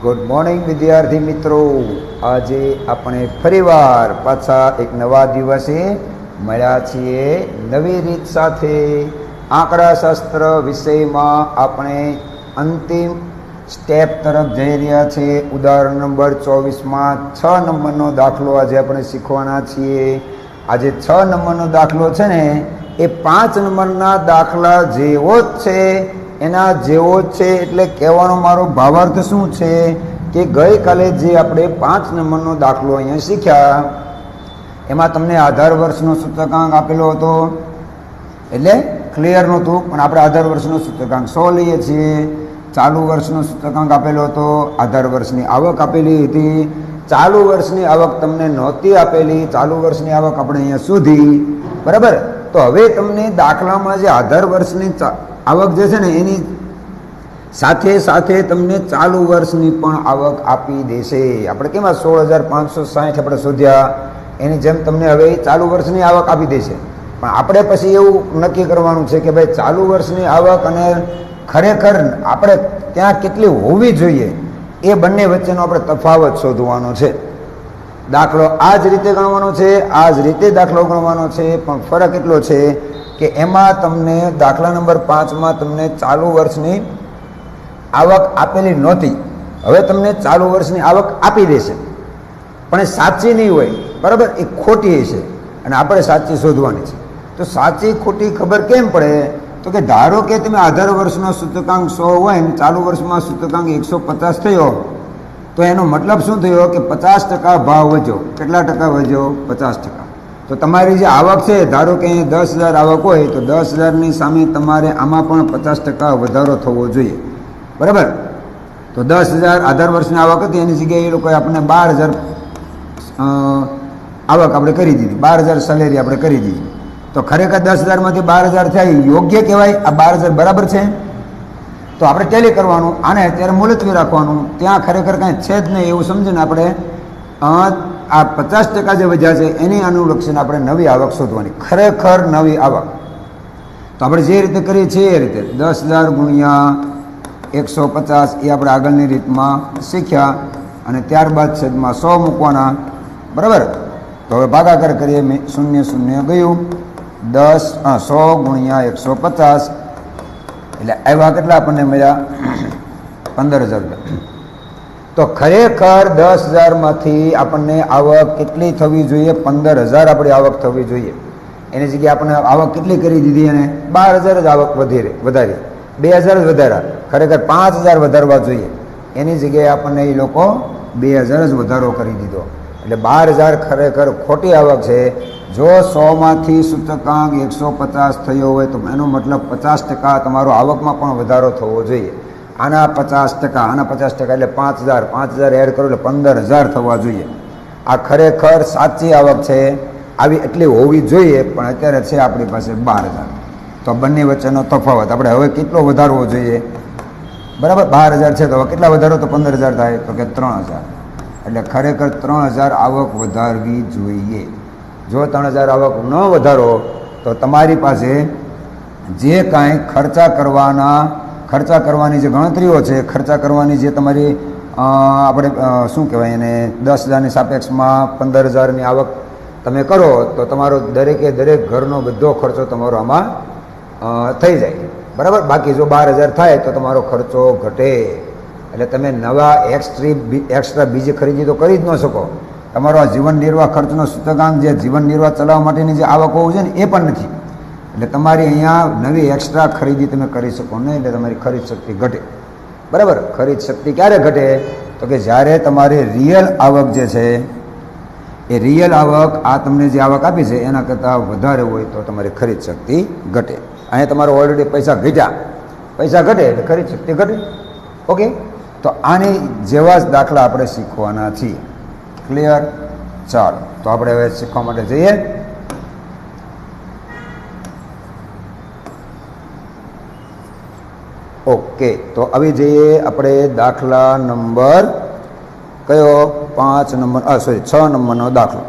Good morning વિદ્યાર્થી મિત્રો. આજે આપણે ફરીવાર પાછા એક નવા દિવસે મળ્યા છીએ નવી રીત સાથે. આંકડાશાસ્ત્ર વિષયમાં આપણે અંતિમ સ્ટેપ તરફ જઈ રહ્યા છીએ. ઉદાહરણ નંબર 24માં 6 નંબરનો દાખલો આજે આપણે શીખવાના છીએ. આજે 6 નંબરનો દાખલો છે ને એ 5 નંબરના દાખલા જેવો જ છે, એના જેવો જ છે. એટલે કહેવાનો મારો ભાવાર્થ શું છે કે ગઈકાલે જે આપણે 5 નંબરનો દાખલો અહીંયા શીખ્યા એમાં તમને આધાર વર્ષનો સૂચકાંક આપેલો હતો, એટલે ક્લિયર નહોતું, પણ આપણે આધાર વર્ષનો સૂચકાંક 100 લઈએ છીએ. ચાલુ વર્ષનો સૂચકાંક આપેલો હતો, આધાર વર્ષની આવક આપેલી હતી. ચાલુ વર્ષની આવક તમને નહોતી આપેલી, ચાલુ વર્ષની આવક આપણે અહીંયા શોધી, બરાબર. તો હવે તમને દાખલામાં જે આધાર વર્ષની આવક જે છે ને એની સાથે સાથે તમને ચાલુ વર્ષની પણ આવક આપી દેશે. આપણે કેમાં 16,560 આપણે શોધ્યા, એની જેમ તમને હવે ચાલુ વર્ષની આવક આપી દેશે. પણ આપણે પછી એવું નક્કી કરવાનું છે કે ભાઈ ચાલુ વર્ષની આવક અને ખરેખર આપણે ત્યાં કેટલી હોવી જોઈએ એ બંને વચ્ચેનો આપણે તફાવત શોધવાનો છે. દાખલો આ જ રીતે ગણવાનો છે, આ જ રીતે દાખલો ગણવાનો છે, પણ ફરક એટલો છે કે એમાં તમને દાખલા નંબર 5માં તમને ચાલુ વર્ષની આવક આપેલી નહોતી. હવે તમને ચાલુ વર્ષની આવક આપી દેશે, પણ એ સાચી નહીં હોય, બરાબર, એ ખોટી હશે અને આપણે સાચી શોધવાની છે. તો સાચી ખોટી ખબર કેમ પડે? તો કે ધારો કે તમે આધાર વર્ષનો સૂચકાંક 100 હોય ને ચાલુ વર્ષમાં સૂચકાંક 150 થયો, તો એનો મતલબ શું થયો કે 50% ભાવ વધ્યો. કેટલા ટકા વધ્યો? 50%. તો તમારી જે આવક છે, ધારો કે 10,000 આવક હોય તો 10,000ની સામે તમારે આમાં પણ 50% વધારો થવો જોઈએ, બરાબર. તો 10,000 આધાર વર્ષની આવક હતી, એની જગ્યાએ એ લોકોએ આપણને 12,000 આવક આપણે કરી દીધી, 12,000 સેલેરી આપણે કરી દીધી. તો ખરેખર 10,000માંથી 12,000 થાય, યોગ્ય કહેવાય? આ 12,000 બરાબર છે? તો આપણે ટેલી કરવાનું, આને અત્યારે મુલતવી રાખવાનું. ત્યાં ખરેખર કાંઈ છે જ નહીં એવું સમજીને આપણે આ 50% જે વધ્યા છે એની અનુલક્ષીને આપણે નવી આવક શોધવાની, ખરેખર નવી આવક. તો આપણે જે રીતે કરીએ છીએ એ રીતે 10,000 ગુણ્યા 150 એ આપણે આગળની રીતમાં શીખ્યા, અને ત્યારબાદ છેદમાં 100 મૂકવાના, બરાબર. તો હવે ભાગાકાર કરીએ, 0 0 ગયું, 100 ગુણ્યા 150 એટલે આવ્યા કેટલા આપણને મળ્યા? 15,000 રૂપિયા. તો ખરેખર 10,000માંથી આપણને આવક કેટલી થવી જોઈએ? 15,000 આપણી આવક થવી જોઈએ. એની જગ્યાએ આપણે આવક કેટલી કરી દીધી? અને 12,000 જ આવક વધારી, 2,000 જ વધાર્યા. ખરેખર 5,000 વધારવા જોઈએ, એની જગ્યાએ આપણને એ લોકો 2,000 જ વધારો કરી દીધો. એટલે 12,000 ખરેખર ખોટી આવક છે. જો 100માંથી સૂચકાંક 150 થયો હોય તો એનો મતલબ 50% તમારો આવકમાં પણ વધારો થવો જોઈએ. આના 50%, આના 50% એટલે 5,000, 5,000 એડ કરો એટલે 15,000 થવા જોઈએ. આ ખરેખર સાચી આવક છે, આવી એટલી હોવી જોઈએ, પણ અત્યારે છે આપણી પાસે 12,000. તો બંને વચ્ચેનો તફાવત આપણે હવે કેટલો વધારવો જોઈએ? બરાબર, 12,000 છે તો હવે કેટલા વધારો તો 15,000 થાય? તો કે 3,000. એટલે ખરેખર 3,000 આવક વધારવી જોઈએ. જો 3,000 આવક ન વધારો તો તમારી પાસે જે કાંઈ ખર્ચા કરવાની જે ગણતરીઓ છે, ખર્ચા કરવાની જે તમારી આપણે શું કહેવાય એને 10,000ની સાપેક્ષમાં 15,000ની આવક તમે કરો તો તમારો દરેકે દરેક ઘરનો બધો ખર્ચો તમારો આમાં થઈ જાય, બરાબર. બાકી જો 12,000 થાય તો તમારો ખર્ચો ઘટે. એટલે તમે નવા એક્સ્ટ્રા બીજી ખરીદી તો કરી જ ન શકો. તમારો આ જીવન નિર્વાહ ખર્ચનો સૂચકાંક જે જીવન નિર્વાહ ચલાવવા માટેની જે આવક હોવું છે ને એ પણ નથી. એટલે તમારી અહીંયા નવી એક્સ્ટ્રા ખરીદી તમે કરી શકો નહીં, એટલે તમારી ખરીદ શક્તિ ઘટે, બરાબર. ખરીદ શક્તિ ક્યારે ઘટે? તો કે જ્યારે તમારી રિયલ આવક જે છે એ રિયલ આવક આ તમને જે આવક આપી છે એના કરતાં વધારે હોય તો તમારી ખરીદ શક્તિ ઘટે. અહીંયા તમારે ઓલરેડી પૈસા ઘટ્યા, પૈસા ઘટે એટલે ખરીદ શક્તિ ઘટે. ઓકે, તો આની જેવા જ દાખલા આપણે શીખવાના છીએ. ક્લિયર? ચાલો, તો આપણે હવે શીખવા માટે જઈએ. ઓકે, તો આવી જઈએ આપણે દાખલા નંબર કયો? 5 નંબર, 6 નંબરનો દાખલો.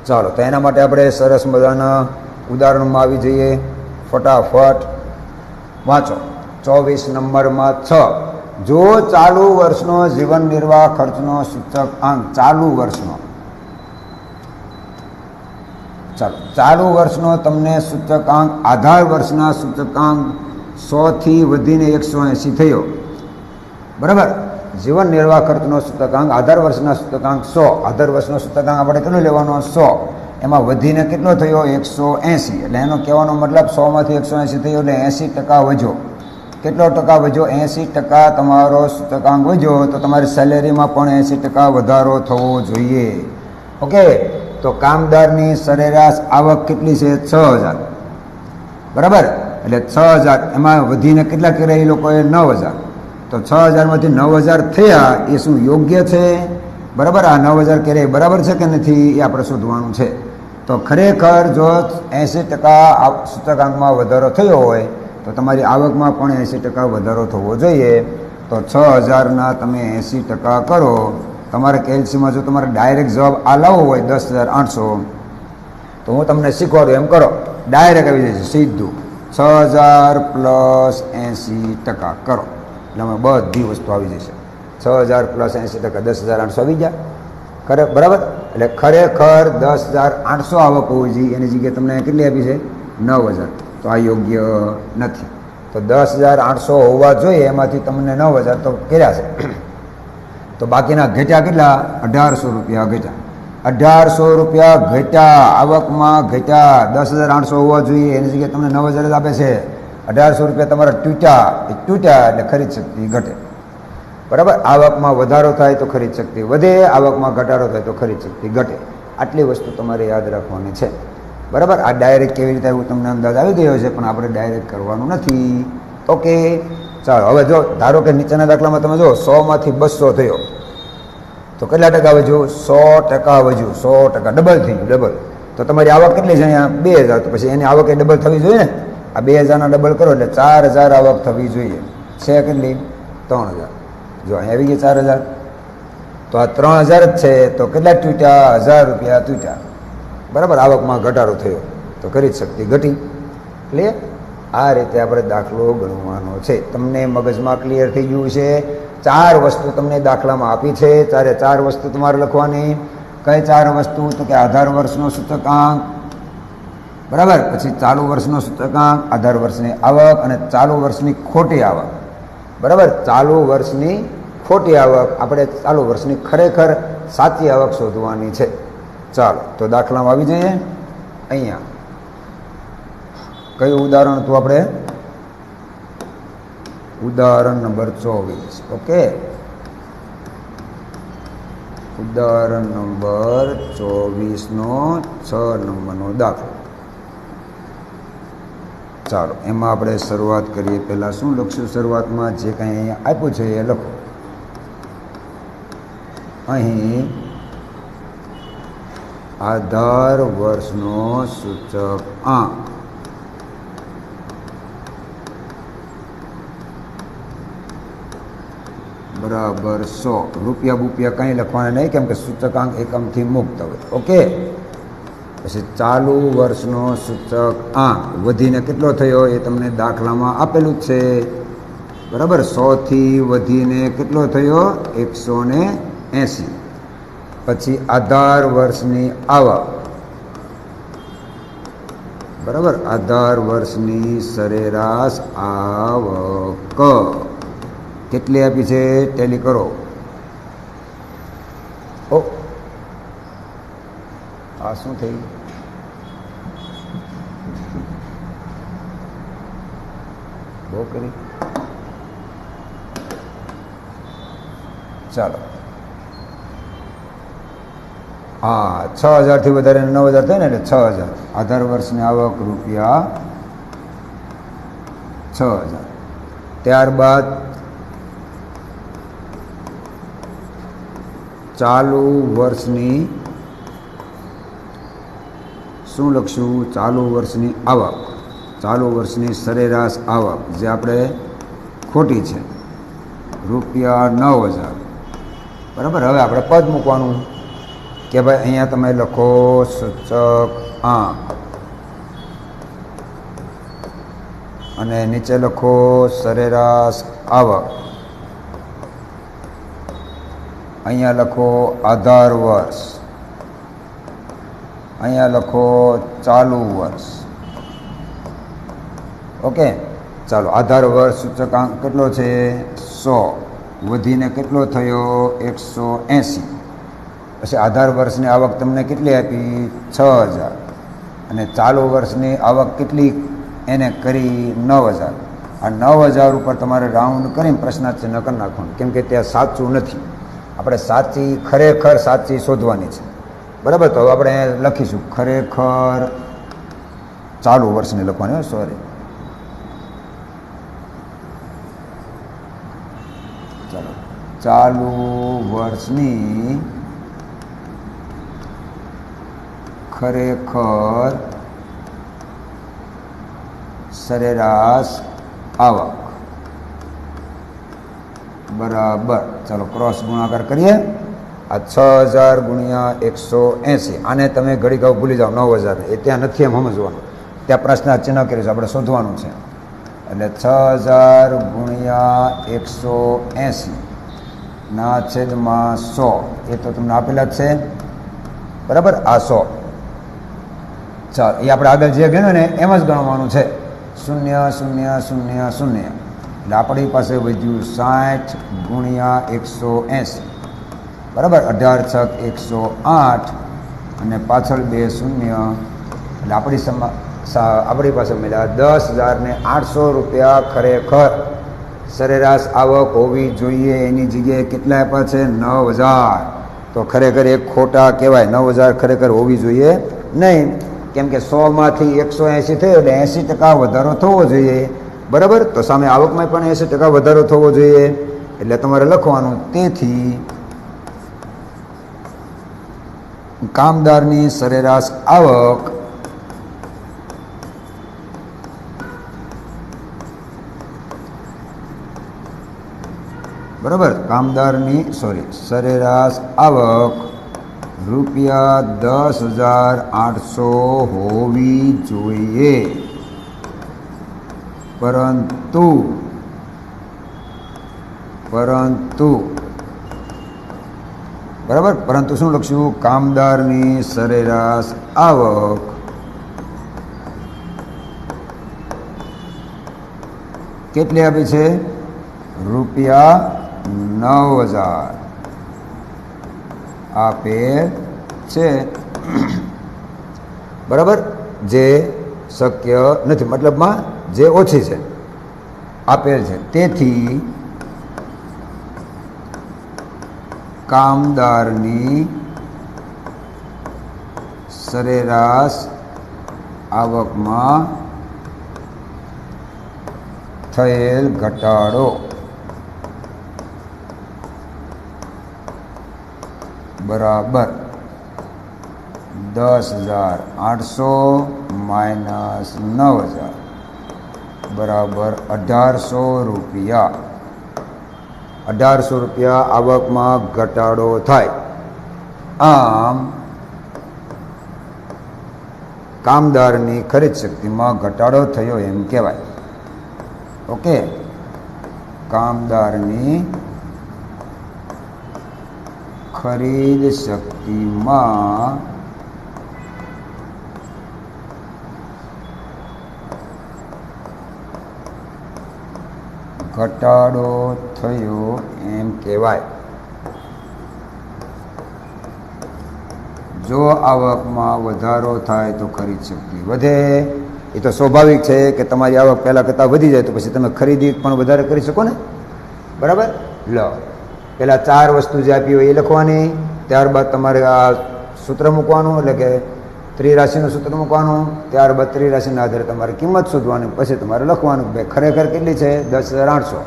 ચાલો, તો એના માટે આપણે સરસ મજાના ઉદાહરણમાં આવી જઈએ. ફટાફટ વાંચો. 24 નંબરમાં 6 જો ચાલુ વર્ષનો જીવન નિર્વાહ ખર્ચનો સૂચકાંક ચાલુ વર્ષનો ચાલુ વર્ષનો તમને સૂચકાંક આધાર વર્ષના સૂચકાંક 100 થી વધીને 180 થયો, બરાબર. જીવન નિર્વાહ ખર્ચનો સૂચકાંક આધાર વર્ષના સૂચકાંક 100, આધાર વર્ષનો સૂચકાંક આપણે કેટલો લેવાનો 100, એમાં વધીને કેટલો થયો 180. એટલે એનો કહેવાનો મતલબ 100 માંથી 180 થયો એટલે 80% વધ્યો. કેટલો ટકા વધ્યો? 80% તમારો સૂચકાંક વધ્યો, તો તમારી સેલેરીમાં પણ 80% વધારો થવો જોઈએ. ઓકે, તો કામદારની સરેરાશ આવક કેટલી છે? 6000, બરાબર. એટલે 6000 એમાં વધીને કેટલા કર્યા એ લોકોએ? 9000. તો 6000માંથી 9000 થયા એ શું યોગ્ય છે? બરાબર. આ 9000 કર્યા બરાબર છે કે નથી એ આપણે શોધવાનું છે. તો ખરેખર જો 80% સૂચકાંકમાં વધારો થયો હોય તો તમારી આવકમાં પણ 80% વધારો થવો જોઈએ. તો 6000ના તમે 80% કરો. તમારે કેલ્સીમાં જો તમારે ડાયરેક્ટ જવાબ આ લાવવો હોય 10,800, તો હું તમને શીખવાડું એમ કરો, ડાયરેક્ટ આવી જશે સીધું. 6000 + 80% કરો એટલે અમે બધી વસ્તુ આવી જશે. 6000 + 80% 10,800 આવી ગયા, બરાબર. એટલે ખરેખર 10,800 આવક હોવી જોઈએ, એની જગ્યાએ તમને કેટલી આપી છે? 9000. તો આ યોગ્ય નથી. તો 10,800 હોવા જોઈએ, એમાંથી તમને 9000 તો કર્યા છે. તો બાકીના ઘટ્યા કેટલા? 1800 રૂપિયા ઘટ્યા. 1800 રૂપિયા ઘટ્યા, આવકમાં ઘટ્યા. 10,800 હોવા જોઈએ, એની જગ્યાએ તમને 9000 જ આપે છે. 1800 રૂપિયા તમારા તૂટ્યા એટલે ખરીદ શક્તિ ઘટે, બરાબર. આવકમાં વધારો થાય તો ખરીદ શક્તિ વધે, આવકમાં ઘટાડો થાય તો ખરીદ શક્તિ ઘટે. આટલી વસ્તુ તમારે યાદ રાખવાની છે, બરાબર. આ ડાયરેક્ટ કેવી રીતે આવ્યું તમને અંદાજ આવી ગયો છે, પણ આપણે ડાયરેક્ટ કરવાનું નથી. ઓકે, ચાલો. હવે જો ધારો કે નીચેના દાખલામાં તમે જો 100 માંથી 200 થયો, તો કેટલા ટકા વધ્યું? 100% વધ્યું. 100% ડબલ થઈ ગયું, ડબલ. તો તમારી આવક કેટલી છે અહીંયા? 2000. તો પછી એની આવક એ ડબલ થવી જોઈએ ને. આ 2000ના ડબલ કરો એટલે 4000 આવક થવી જોઈએ. છે કેટલી? 3000. જો અહીંયા આવી ગઈ 4000. તો આ 3000 જ છે, તો કેટલા તૂટ્યા? 1000 રૂપિયા તૂટ્યા, બરાબર. આવકમાં ઘટાડો થયો તો ખરીદ શક્તિ ઘટી. ક્લિયર? આ રીતે આપણે દાખલો ગણવાનો છે. તમને મગજમાં ક્લિયર થઈ ગયું છે? 4 વસ્તુ તમને દાખલામાં આપી છે, 4 વસ્તુ તમારે લખવાની. કઈ 4 વસ્તુ? તો કે આધાર વર્ષનો સૂચકાંક, બરાબર. પછી ચાલુ વર્ષનો સૂચકાંક, આધાર વર્ષની આવક અને ચાલુ વર્ષની ખોટી આવક, બરાબર. ચાલુ વર્ષની ખોટી આવક, આપણે ચાલુ વર્ષની ખરેખર સાચી આવક શોધવાની છે. ચાલો, તો દાખલામાં આવી જઈએ. અહીંયા કયું ઉદાહરણ હતું આપણે? ઉદાહરણ નંબર 24. ઓકે, ઉદાહરણ નંબર 24નો 6 નંબરનો દાખલો. ચાલો, એમાં આપણે શરૂઆત કરીએ. પહેલાં શું લખશું? શરૂઆતમાં જે કંઈ અહીંયા આપ્યું છે એ લખો. અહીં આધાર વર્ષનો સૂચકાંક બરાબર 100. રૂપિયા બુપિયા કંઈ લખવાના નહીં, કેમ કે સૂચકાંક એકમથી મુક્ત હોય. ઓકે, પછી ચાલુ વર્ષનો સૂચકાંક વધીને કેટલો થયો એ તમને દાખલામાં આપેલું જ છે, બરાબર. 100 થી વધીને કેટલો થયો? 180. પછી આધાર વર્ષની આવક, બરાબર. આધાર વર્ષની સરેરાશ આવક કેટલી આપી છે? ટેલી કરો. ઓ, આ શું થયું? બહુ કરી. ચાલો, હા, 6000 થી વધારે 9000 થાય ને, એટલે 6000. આધાર વર્ષની આવક રૂપિયા 6000. ત્યારબાદ ચાલુ વર્ષની શું લખશું? ચાલુ વર્ષની આવક, ચાલુ વર્ષની સરેરાશ આવક જે આપણે ખોટી છે, રૂપિયા 9000, બરાબર. હવે આપણે પદ મૂકવાનું કે ભાઈ અહીંયા તમે લખો સૂચકાંક અને નીચે લખો સરેરાશ આવક, અહીંયા લખો આધાર વર્ષ, અહીંયા લખો ચાલુ વર્ષ. ઓકે, ચાલો. આધાર વર્ષ સૂચકાંક કેટલો છે? 100. વધીને કેટલો થયો? 180. પછી આધાર વર્ષની આવક તમને કેટલી આપી? 6000. અને ચાલુ વર્ષની આવક કેટલી એને કરી? 9000. આ 9000 ઉપર તમારે રાઉન્ડ કરીને પ્રશ્નાર્થ ચિહ્ન કરી નાખવાનું, કેમ કે ત્યાં સાચું નથી. આપણે સાચી ખરેખર સાચી શોધવાની છે. બરાબર? તો આપણે લખીશું ખરેખર ચાલુ વર્ષની લખવાની. સોરી, ચાલો. ચાલુ વર્ષની ખરેખર સરેરાશ આવક બરાબર. ચાલો ક્રોસ ગુણાકાર કરીએ. આ 6000 ગુણ્યા 180. આને તમે ઘડી ઘાવ ભૂલી જાઓ. 9000 એ ત્યાં નથી એમ સમજવાનું. ત્યાં પ્રશ્નાર્થ ચિહ્ન કરીશું, આપણે શોધવાનું છે. એટલે 6000 ગુણ્યા 180 ના છેદમાં 100. એ તો તમને આપેલા જ છે. બરાબર? આ 100. ચાલો, એ આપણે આગળ જે ગણ્યું ને એમ જ ગણવાનું છે. 0 0 0 0. એટલે આપણી પાસે વધ્યું 60 ગુણ્યા 180. બરાબર? 18 છક 108 અને પાછળ 2 શૂન્ય. એટલે આપણી પાસે મળ્યા 10,800 રૂપિયા ખરેખર સરેરાશ આવક હોવી જોઈએ. એની જગ્યાએ કેટલા આપ્યા છે? 9000. તો ખરેખર એક ખોટા કહેવાય. 9000 ખરેખર હોવી જોઈએ નહીં, કેમ કે 100માંથી 180 થયો એટલે 80% વધારો થવો જોઈએ. બરાબર? તો સામે આવકમાં પણ 80% વધારો થવો જોઈએ. એટલે તમારે લખવાનું તેથી કામદારની સરેરાશ આવક બરાબર કામદારની સરેરાશ આવક રૂપિયા 10,800 હોવી જોઈએ. પરંતુ બરાબર, પરંતુ શું લખશું? કામદારની સરેરાશ આવક કેટલી આપી છે? રૂપિયા 9000 આપેલ છે. બરાબર? જે શક્ય નથી, મતલબમાં જે ઓછી છે આપેલ છે. તેથી કામદારની સરેરાશ આવકમાં થયેલ ઘટાડો બરાબર 10,800 માઇનસ 9000 બરાબર 1800 રૂપિયા. 1800 રૂપિયા આવકમાં ઘટાડો થાય. આમ કામદારની ખરીદ શક્તિમાં ઘટાડો થયો એમ કહેવાય. ઓકે, કામદારની ખરીદ શક્તિમાં ઘટાડો થયો એમ કહેવાય. જો આવકમાં વધારો થાય તો ખરીદ શક્તિ વધે. એ તો સ્વાભાવિક છે કે તમારી આવક પહેલાં કરતાં વધી જાય તો પછી તમે ખરીદી પણ વધારે કરી શકો ને. બરાબર? લો, પહેલાં 4 વસ્તુ જે આપી હોય એ લખવાની, ત્યારબાદ તમારે આ સૂત્ર મૂકવાનું, એટલે કે ત્રિરાશિનું સૂત્ર મૂકવાનું, ત્યારબાદ ત્રિરાશિના આધારે તમારે કિંમત શોધવાની, પછી તમારે લખવાનું કે ભાઈ ખરેખર કેટલી છે? 10,800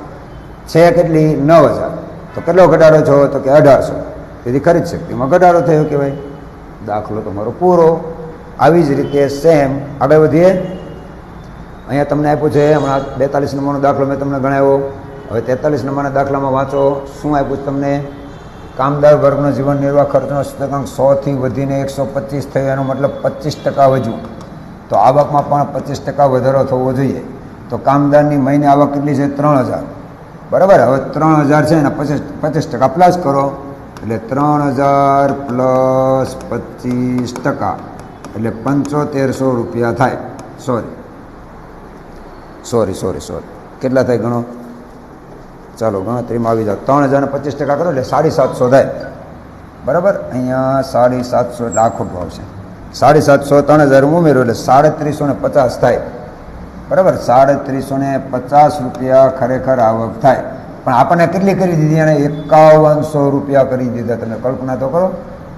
છે. કેટલી? 9000. તો કેટલો ઘટાડો થયો? તો કે 1800. તેથી ખરીદ શક્તિમાં ઘટાડો થયો કહેવાય. દાખલો તમારો પૂરો. આવી જ રીતે સેમ આગળ વધીએ. અહીંયા તમને આપ્યું છે હમણાં 42 નંબરનો દાખલો મેં તમને ગણાવ્યો. હવે 43 નંબરના દાખલામાં વાંચો. શું આપ્યું છે તમને? કામદાર વર્ગનો જીવન નિર્વાહ ખર્ચનો સૂચકાંક 100થી વધીને 125 થયો. એનો મતલબ 25% વધ્યું. તો આવકમાં પણ 25% વધારો થવો જોઈએ. તો કામદારની મહિને આવક કેટલી છે? 3000. બરાબર? હવે 3000 છે એના 25% પ્લસ કરો એટલે 3000 પ્લસ 25%, એટલે 7500 રૂપિયા થાય. સોરી કેટલા થાય ગણો? ચાલો ગણતરીમાં આવી જાઓ. 3000 ને 25% કરો એટલે 750 થાય. બરાબર, અહીંયા 750 એટલે આ ખોટું આવશે. 750 3000 ઉમેરો એટલે 3750 થાય. બરાબર, 3750 રૂપિયા ખરેખર આવક થાય. પણ આપણને કેટલી કરી દીધી? એને 5100 રૂપિયા કરી દીધા. તમે કલ્પના તો કરો,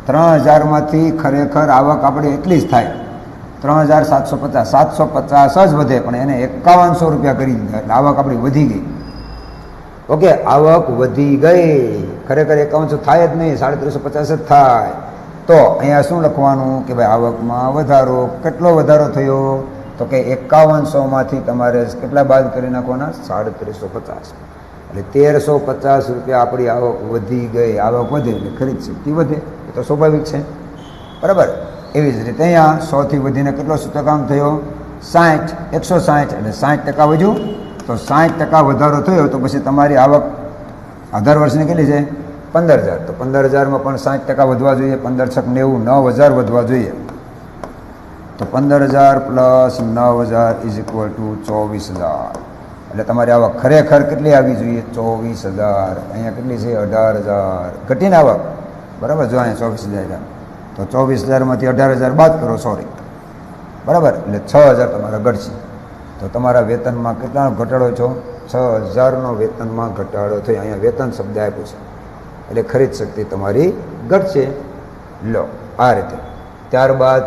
3000માંથી ખરેખર આવક આપણે એટલી જ થાય 3750. 750 જ વધે, પણ એને 5100 રૂપિયા કરી દીધા એટલે આવક આપણી વધી ગઈ. ઓકે, આવક વધી ગઈ. ખરેખર 5100 થાય જ નહીં, 3750 જ થાય. તો અહીંયા શું લખવાનું કે ભાઈ આવકમાં વધારો. કેટલો વધારો થયો? તો કે 5100માંથી તમારે કેટલા બાદ કરી નાખવાના? 3750. એટલે 1350 રૂપિયા આપણી આવક વધી ગઈ. આવક વધે એટલે ખરીદ શક્તિ વધે, એ તો સ્વાભાવિક છે. બરાબર, એવી જ રીતે અહીંયા 100થી વધીને કેટલો સૂચકાંક થયો? 60. 160 એટલે 60% વધ્યું. તો 60% વધારો થયો તો પછી તમારી આવક 18 વર્ષની કેટલી છે? 15000. તો 15000માં પણ 60% વધવા જોઈએ. 15 6 90, 9000 વધવા જોઈએ. તો 15000 પ્લસ 9000 ઇઝ ઇક્વલ ટુ 24000. એટલે તમારી આવક ખરેખર કેટલી આવી જોઈએ? 24000. અહીંયા કેટલી છે? 18000. ઘટીને આવક. બરાબર, જો અહીંયા 24000. તો 24000માંથી 18000 બાદ કરો. બરાબર, એટલે 6000 તમારા ઘટશે. તો તમારા વેતનમાં કેટલાનો ઘટાડો છો? 6000નો વેતનમાં ઘટાડો થયો. અહીંયા વેતન શબ્દ આપ્યો છે એટલે ખરીદ શક્તિ તમારી ઘટશે. લો, આ રીતે. ત્યારબાદ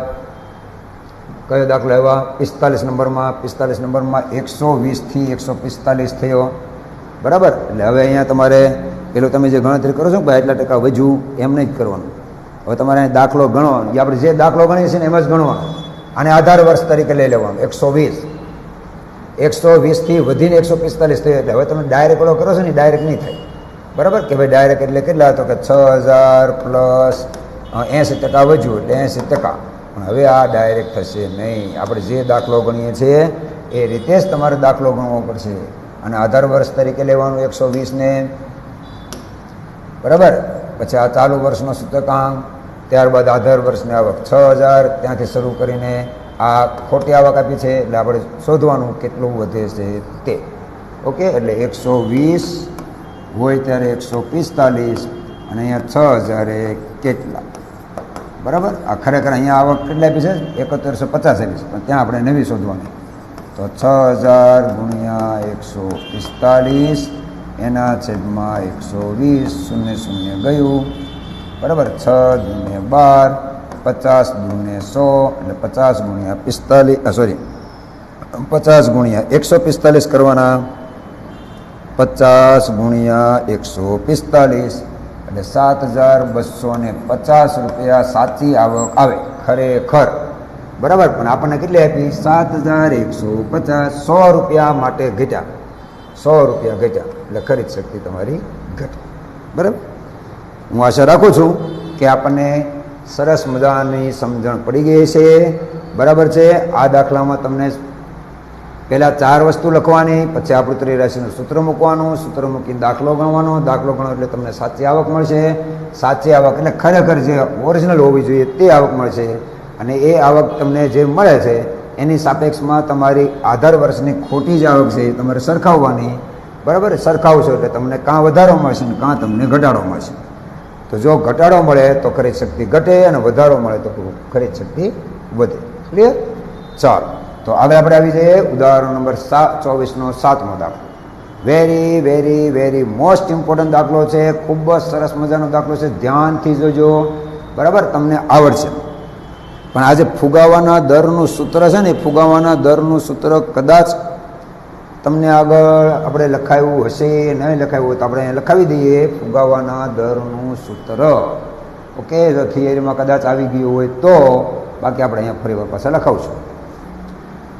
કયો દાખલો આવ્યા? 45 નંબરમાં. 45 નંબરમાં 120થી 145 થયો. બરાબર, એટલે હવે અહીંયા તમારે પેલું તમે જે ગણતરી કરો છો કે ભાઈ એટલા ટકા વધ્યું, એમ નહીં જ કરવાનું. હવે તમારે અહીં દાખલો ગણો, એ આપણે જે દાખલો ગણીએ છીએ ને એમ જ ગણવાનો. અને આધાર વર્ષ તરીકે લઈ લેવાનું. 120થી વધીને 145 થયો. એટલે હવે તમે ડાયરેક્ટ ઓલો કરો છો ને, ડાયરેક્ટ નહીં થાય. બરાબર, કે ભાઈ ડાયરેક્ટ એટલે કેટલા? તો કે 6000 પ્લસ 80% વધ્યું એટલે 80%. પણ હવે આ ડાયરેક્ટ થશે નહીં. આપણે જે દાખલો ગણીએ છીએ એ રીતે જ તમારે દાખલો ગણવો પડશે. અને આધાર વર્ષ તરીકે લેવાનું 120ને. બરાબર, પછી આ ચાલુ વર્ષનો સૂચકાંક, ત્યારબાદ આધાર વર્ષની આવક 6000, ત્યાંથી શરૂ કરીને આ ખોટી આવક આપી છે એટલે આપણે શોધવાનું કેટલું વધે છે તે. ઓકે, એટલે 120 હોય ત્યારે 145 અને અહીંયા 6000 કેટલા? બરાબર, આ ખરેખર અહીંયા આવક કેટલી આપી છે? 7150 આપી છે, પણ ત્યાં આપણે નવી શોધવાની. તો 6000 ગુણ્યા 145 એના છેદમાં 120. 0 ગયું. બરાબર, 6 દૂને 12, 50 દૂને 100 એટલે 50 ગુણ્યા 45, 50 ગુણ્યા 145 કરવાના. 50 ગુણ્યા 145 એટલે 7250 રૂપિયા સાચી આવક આવે ખરેખર. બરાબર, પણ આપણને કેટલી આપી? 7150. 100 રૂપિયા માટે ઘટ્યા. 100 રૂપિયા ઘટ્યા એટલે ખરીદ શક્તિ તમારી ઘટી. બરાબર, હું આશા રાખું છું કે આપણને સરસ મજાની સમજણ પડી ગઈ છે. બરાબર છે. આ દાખલામાં તમને પહેલાં 4 વસ્તુ લખવાની, પછી આપૃત્તિ રાશિનું સૂત્ર મૂકવાનું, સૂત્ર મૂકીને દાખલો ગણવાનો. દાખલો ગણો એટલે તમને સાચી આવક મળશે. સાચી આવક એટલે ખરેખર જે ઓરિજિનલ હોવી જોઈએ તે આવક મળશે. અને એ આવક તમને જે મળે છે એની સાપેક્ષમાં તમારી આધાર વર્ષની ખોટી જ આવક છે એ તમારે સરખાવવાની. બરાબર, સરખાવશો એટલે તમને કાં વધારો મળશે ને કાં તમને ઘટાડો મળશે. તો જો ઘટાડો મળે તો ખરીદ શક્તિ ઘટે અને વધારો મળે તો ખરીદ શક્તિ વધે. ક્લિયર? ચાલો, તો આગળ આપણે આવી જઈએ ઉદાહરણ નંબર 24નો 7મો દાખલો. Very very very most important દાખલો છે. ખૂબ જ સરસ મજાનો દાખલો છે. ધ્યાનથી જોજો. બરાબર, તમને આવડશે. પણ આજે ફુગાવાના દરનું સૂત્ર છે ને, ફુગાવાના દરનું સૂત્ર કદાચ તમને આગળ આપણે લખાયું હશે, નહીં લખાયું હોય તો આપણે અહીંયા લખાવી દઈએ. ફુગાવાના દરનું સૂત્ર. ઓકે, જો થિયરીમાં કદાચ આવી ગયું હોય તો, બાકી આપણે અહીંયા ફરી વાર પાછા લખાવશું.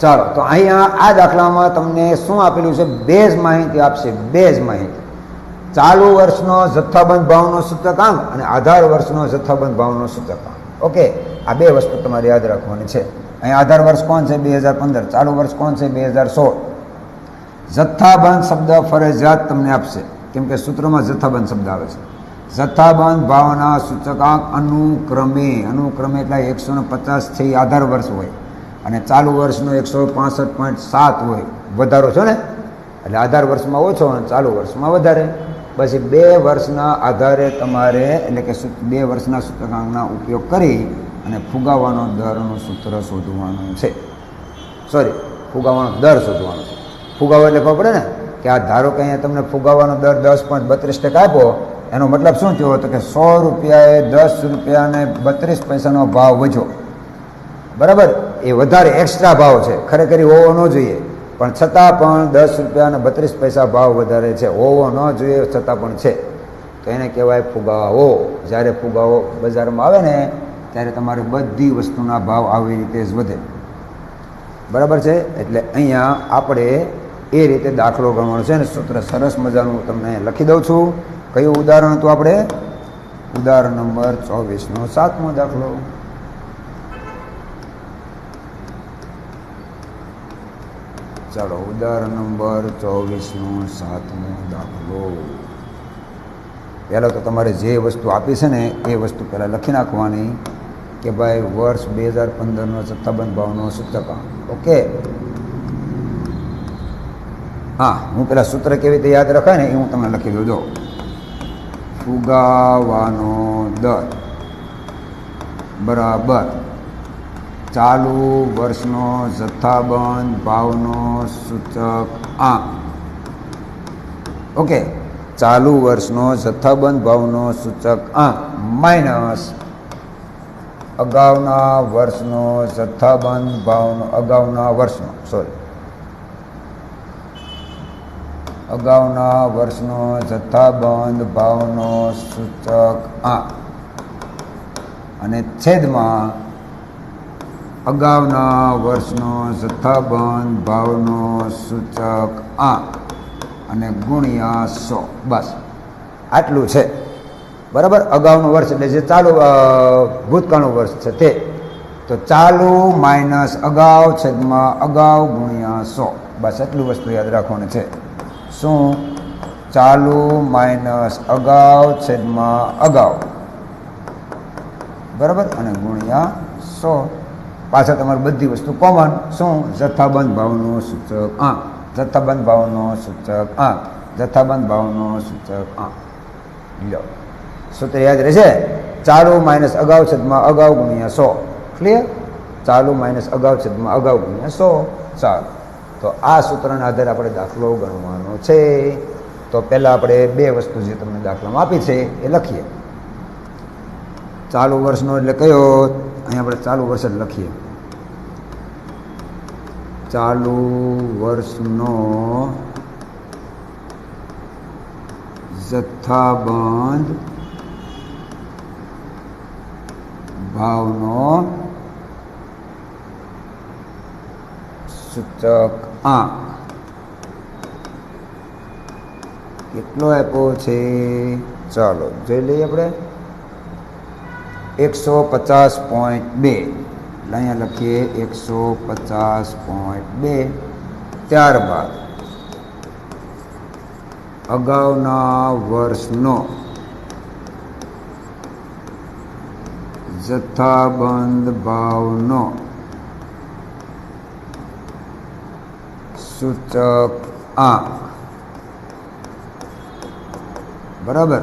ચાલો, તો અહીંયા આ દાખલામાં તમને શું આપેલું છે? બેઝ માહિતી આપશે. બેઝ માહિતી. ચાલુ વર્ષનો જથ્થાબંધ ભાવનો સૂચકાંક અને આધાર વર્ષનો જથ્થાબંધ ભાવનો સૂચકાંક. ઓકે, આ બે વસ્તુ તમારે યાદ રાખવાની છે. અહીંયા આધાર વર્ષ કોણ છે? 2015. ચાલુ વર્ષ કોણ છે? 2016. જથ્થાબંધ શબ્દ ફરજિયાત તમને આપશે, કેમ કે સૂત્રમાં જથ્થાબંધ શબ્દ આવે છે. જથ્થાબંધ ભાવના સૂચકાંક અનુક્રમે એટલે 150 થી આધાર વર્ષ હોય અને ચાલુ વર્ષનો 165.7 હોય, વધારો છો ને, એટલે આધાર વર્ષમાં ઓછો અને ચાલુ વર્ષમાં વધારે. પછી 2 વર્ષના આધારે તમારે એટલે કે 2 વર્ષના સૂચકાંકના ઉપયોગ કરી અને ફુગાવાનો દરનું સૂત્ર શોધવાનું છે. ફુગાવાનો દર શોધવાનો છે. ફુગાવો એટલે ખબર પડે ને કે આ ધારો કે અહીંયા તમને ફુગાવાનો દર 10.32% આપ્યો, એનો મતલબ શું થયો તો કે 100 રૂપિયાએ 10 રૂપિયા ને 32 પૈસાનો ભાવ વધ્યો. બરાબર, એ વધારે એક્સ્ટ્રા ભાવ છે, ખરેખર હોવો ન જોઈએ, પણ છતાં પણ 10 રૂપિયા અને 32 પૈસા ભાવ વધારે છે, હોવો ન જોઈએ છતાં પણ છે, તો એને કહેવાય ફુગાવો. જ્યારે ફુગાવો બજારમાં આવે ને ત્યારે તમારે બધી વસ્તુના ભાવ આવી રીતે જ વધે. બરાબર છે, એટલે અહીંયા આપણે એ રીતે દાખલો ગણવાનો છે ને સૂત્ર સરસ મજાનું તમને લખી દઉં છું. કયું ઉદાહરણ હતું આપણે? ઉદાહરણ નંબર 24નો 7મો દાખલો. ચાલો, ઉદાહરણ નંબર 24નો 7મો દાખલો. પહેલાં તો તમારે જે વસ્તુ આપી છે ને એ વસ્તુ પહેલાં લખી નાખવાની કે ભાઈ વર્ષ 2015નો જથ્થાબંધ ભાવનો સૂચકાંક. ઓકે, હા, હું પેલા સૂત્ર કેવી રીતે યાદ રખાય ને એ હું તમને લખી દઉં. જો, ફુગાવાનો દર બરાબર ચાલુ વર્ષનો જથ્થાબંધ ભાવનો સૂચકાંક. ઓકે, ચાલુ વર્ષનો જથ્થાબંધ ભાવનો સૂચકાંક માઇનસ અગાઉના વર્ષનો જથ્થાબંધ ભાવનો અગાઉના વર્ષનો જથ્થાબંધ ભાવનો સૂચકાંક અને છેદમાં અગાઉના વર્ષનો જથ્થાબંધ ભાવનો સૂચકાંક અને ગુણ્યા 100. બસ આટલું છે. બરાબર, અગાઉનું વર્ષ એટલે જે ચાલુ ભૂતકાળનું વર્ષ છે તે, તો ચાલુ માઇનસ અગાઉ છેદમાં અગાઉ ગુણ્યા 100. બસ એટલું વસ્તુ યાદ રાખવાનું છે. શું? ચાલુ માઇનસ અગાઉ છેદમાં અગાઉ, બરાબર, અને ગુણ્યા 100. પાછા તમારી બધી વસ્તુ કોમન. શું? જથ્થાબંધ ભાવનો સૂચકાંક, જથ્થાબંધ ભાવનો સૂચકાંક, જથ્થાબંધ ભાવનો સૂચકાંક. લો, સૂત્ર યાદ રહેશે. ચાલુ માઇનસ અગાઉ છેદમાં અગાઉ ગુણ્યા 100. ક્લિયર? ચાલુ માઇનસ અગાઉ છેદમાં અગાઉ ગુણ્યા 100. ચાલો, તો આ સૂત્રના આધારે આપણે દાખલો ગણવાનો છે. તો પહેલાં આપણે 2 વસ્તુ જે તમને દાખલામાં આપી છે એ લખીએ. ચાલુ વર્ષનો એટલે કયો? અહીંયા આપણે ચાલુ વર્ષ જ લખીએ. ચાલુ વર્ષનો જથ્થાબંધ ભાવનો સૂચકાંક કેટલો આપ્યો છે? ચાલો જોઈ લઈએ આપણે. 150.2. એટલે અહીંયા લખીએ 150.2. ત્યારબાદ અગાઉના વર્ષનો જથ્થાબંધ ભાવનો સૂચકાંક. બરાબર,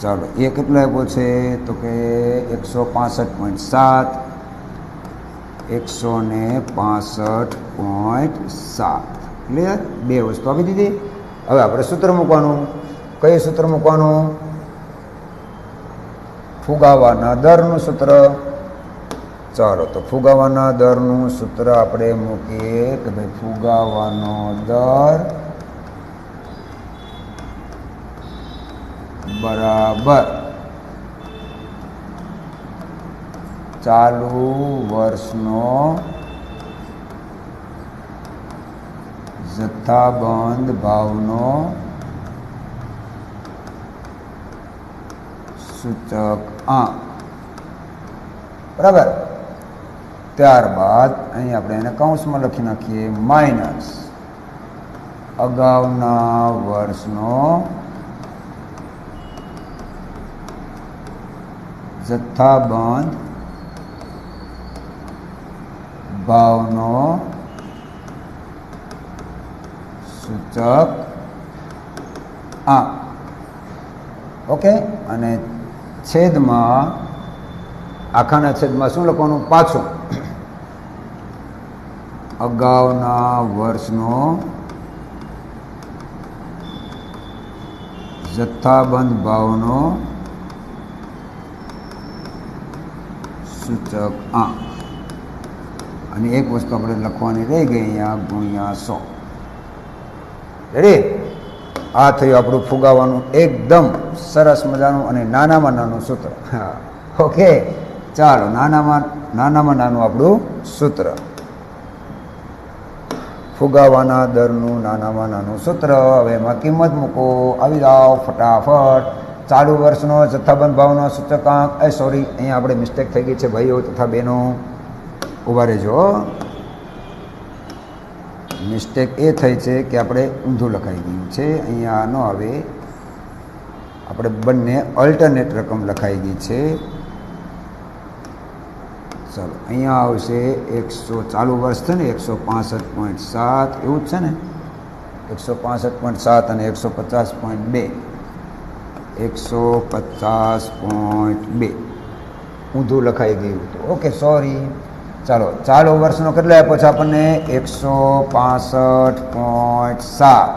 ચાલો એ કેટલો આપ્યો છે તો કે 165.7, 165.7. ક્લિયર? 2 વસ્તુ આપી દીધી. હવે આપણે સૂત્ર મૂકવાનું. કયું સૂત્ર મૂકવાનું? ફુગાવાના દરનું સૂત્ર. ચાલો, તો ફુગાવાના દરનું સૂત્ર આપણે મૂકીએ કે ભાઈ ફુગાવાનો દર બરાબર ચાલુ વર્ષનો જથ્થાબંધ ભાવનો સૂચકાંક. બરાબર, ત્યારબાદ અહીં આપણે એને કૌંસમાં લખી નાખીએ માઇનસ અગાઉના વર્ષનો જથ્થાબંધ ભાવનો સૂચક આંક. ઓકે, અને છેદમાં આખાના છેદમાં શું લખવાનું? પાછું અગાઉના વર્ષનો જથ્થાબંધ ભાવનો સૂચક આંક. અને એક વસ્તુ આપણે લખવાની રહી ગઈ અહીંયા, ગુણ્યા 100. રેડી? આ થયું આપણું ફુગાવાનું એકદમ સરસ મજાનું અને નાનામાં નાનું સૂત્ર. હા, ઓકે, ચાલો નાનામાં નાનું આપણું સૂત્ર, ફુગાવાના દરનું નાનામાં નાનું સૂત્ર. હવે એમાં કિંમત મૂકો, આવી જાઓ ફટાફટ. ચાલુ વર્ષનો જથ્થાબંધ ભાવનો સૂચકાંક, સોરી, અહીંયા આપણે મિસ્ટેક થઈ ગઈ છે ભાઈઓ તથા બહેનો, ઊભા રહેજો. મિસ્ટેક એ થઈ છે કે આપણે ઊંધું લખાઈ ગયું છે. અહીંયા ન આવે, આપણે બંને અલ્ટરનેટ રકમ લખાઈ ગઈ છે. ચાલો, અહીંયા આવશે 100, ચાલુ વર્ષ છે ને 165.7, એવું જ છે ને? 165.7 અને 150.2, 150.2 ઊંધું લખાઈ ગયું હતું. Okay, sorry. ચાલો, ચાલુ વર્ષનો કેટલો આપ્યો છે આપણને? 165.7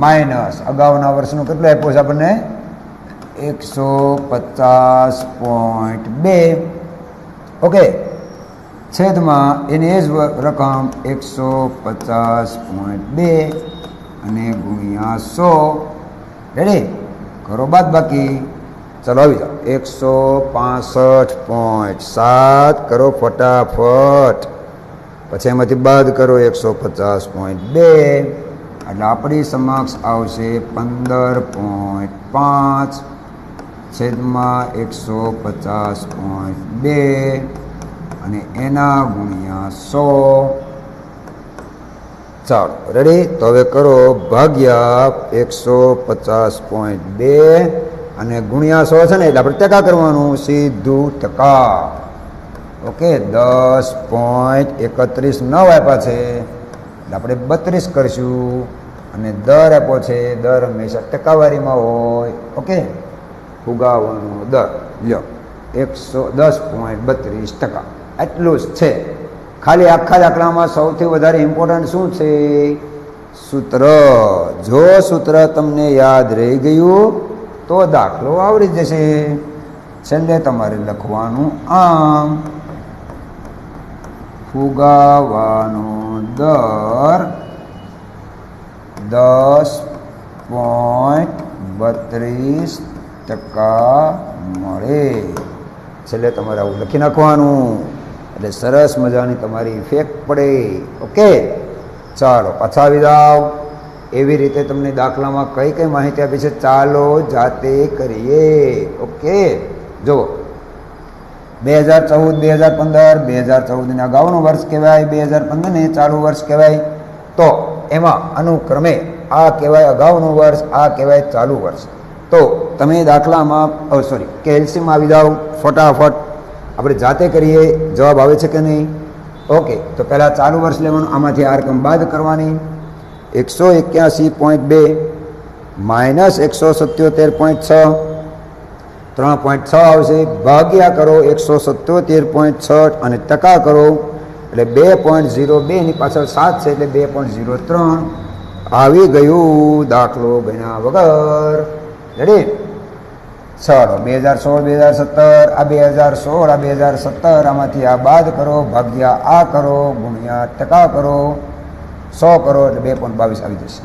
માઇનસ અગાઉના વર્ષનું કેટલું આપ્યું છે આપણને? 150.2. ઓકે, છેદમાં એની એ જ રકમ 150.2 અને ગુણ્યા 100. રેડી? કરો બાદ બાકી. ચલો આવી જાઓ. 165.7 કરો ફટાફટ. પછી એમાંથી બાદ કરો 150.2, એટલે આપણી સમક્ષ આવશે 15.5 છેદમાં 150.2 અને એના ગુણ્યા 100. ચાલો, રેડી? તો હવે કરો ભાગ્યા 150.2 અને ગુણ્યા 100 છે ને, એટલે આપણે ટકા કરવાનું, સીધું ટકા. ઓકે, 10.31 આપ્યા છે એટલે આપણે 32 કરીશું. અને દર આપ્યો છે, દર હંમેશા ટકાવારીમાં હોય. ઓકે, ફુગાવાનો દર લ્યો 110.32%. એટલું જ છે. ખાલી આખા દાખલામાં સૌથી વધારે ઇમ્પોર્ટન્ટ શું છે? સૂત્ર. જો સૂત્ર તમને યાદ રહી ગયું તો દાખલો આવડી જશે. છેલ્લે તમારે લખવાનું આમ, ફુગાવાનો દર 10.32% મળે. છેલ્લે તમારે આવું લખી નાખવાનું, એટલે સરસ મજાની તમારી ઇફેક્ટ પડે. ઓકે, ચાલો પાછા આવી જાઓ. એવી રીતે તમને દાખલામાં કઈ કઈ માહિતી આપી છે, ચાલો જાતે કરીએ. ઓકે, જુઓ, 2014, 2015, 2014 ને અગાઉનું વર્ષ કહેવાય, 2015 ને ચાલુ વર્ષ કહેવાય. તો એમાં અનુક્રમે આ કહેવાય અગાઉનું વર્ષ, આ કહેવાય ચાલુ વર્ષ. તો તમે દાખલામાં કેલ્શિયમમાં આવી જાઓ ફટાફટ. આપણે જાતે કરીએ, જવાબ આવે છે કે નહીં? ઓકે, તો પહેલાં ચાલુ વર્ષ લેવાનું, આમાંથી આ રકમ બાદ કરવાની. 181.2 માઇનસ 177.6, 3.6 આવશે. ભાગ્યા કરો 177.6 અને ટકા કરો એટલે 2.02, ની પાછળ 7 છે એટલે 2.03 આવી ગયું. દાખલો ગણ્યા વગર. રેડી? ચાલો, 2016, 2017, આ 2016, આ 2017, આમાંથી આ બાદ કરો, ભાગ્યા આ કરો, ગુણ્યા ટકા કરો, 100 કરો એટલે 2.22 આવી જશે.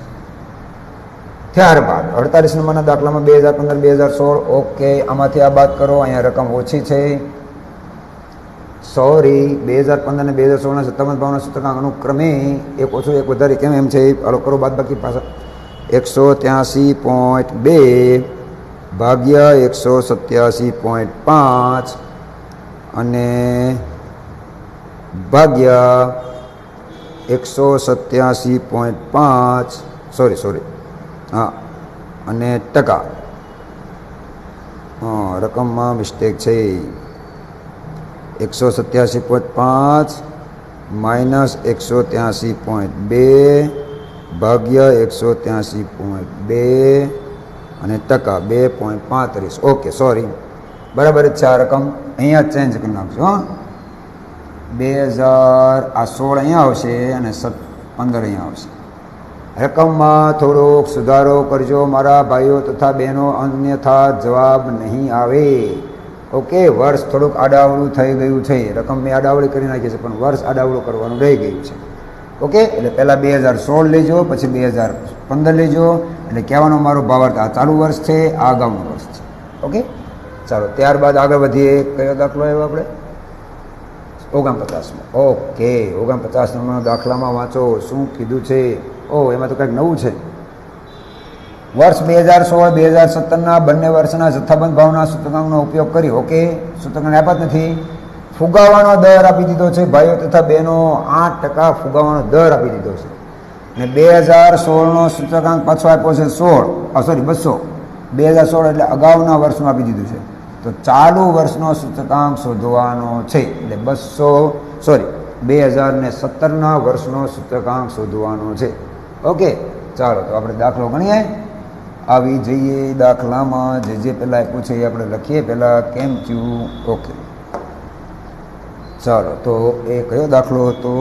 ત્યારબાદ 48 નંબરના દાખલામાં 2015, 2016. ઓકે, આમાંથી આ બાદ કરો, અહીંયા રકમ ઓછી છે. સોરી, 2015 અને 2016ના સત્તાવન ભાવના સૂચકાંક અનુક્રમે એક ઓછું એક વધારે કેમ એમ છે? હાલો કરો બાદ બાકી પાછા. 183.2 ભાગ્યા 187.5 અને ભાગ્યા 187.5, સોરી, હા, અને ટકા રકમમાં મિસ્ટેક છે. 187.5 માઇનસ 183.2 ભાગ્યા 183.2 અને ટકા 2.35. ઓકે, સોરી, બરાબર જ છે. આ રકમ અહીંયા ચેન્જ કરી નાખજો. 2000, આ 16 અહીંયા આવશે અને 15 અહીંયા આવશે. રકમમાં થોડોક સુધારો કરજો મારા ભાઈઓ તથા બહેનો, અન્યથા જવાબ નહીં આવે. ઓકે, વર્ષ થોડુંક આડાવડું થઈ ગયું છે. રકમ મેં આડાવડી કરી નાખી છે, પણ વર્ષ આડાવડું કરવાનું રહી ગયું છે. ઓકે, એટલે પહેલાં 2016 લેજો, પછી 2015 લેજો. એટલે કહેવાનો મારો ભાવાર્થ આ ચાલુ વર્ષ છે, આ અગાઉનું વર્ષ છે. ઓકે, ચાલો ત્યારબાદ આગળ વધીએ. કયો દાખલો આવ્યો આપણે? 49મો. ઓકે, 49મા દાખલામાં વાંચો શું કીધું છે. એમાં તો કંઈક નવું છે. વર્ષ 2016-2017 બંને વર્ષના જથ્થાબંધ ભાવના સૂચકાંકનો ઉપયોગ કરી. ઓકે, સૂચકાંક આપ્યા જ નથી. ફુગાવાનો દર આપી દીધો છે ભાઈઓ તથા બહેનો, 8% ફુગાવાનો દર આપી દીધો છે. અને 2016નો સૂચકાંક પાછો આપ્યો છે 200. 2016 એટલે અગાઉના વર્ષનું આપી દીધું છે. તો ચાલુ વર્ષનો સૂચકાંક શોધવાનો છે. એટલે 2017ના વર્ષનો સૂચકાંક શોધવાનો છે. ઓકે, ચાલો તો આપણે દાખલો ગણીએ. આવી જઈએ દાખલામાં. જે પહેલાં આપ્યું છે એ આપણે લખીએ પહેલાં કેમ થયું. ઓકે, ચાલો તો એ કયો દાખલો હતો?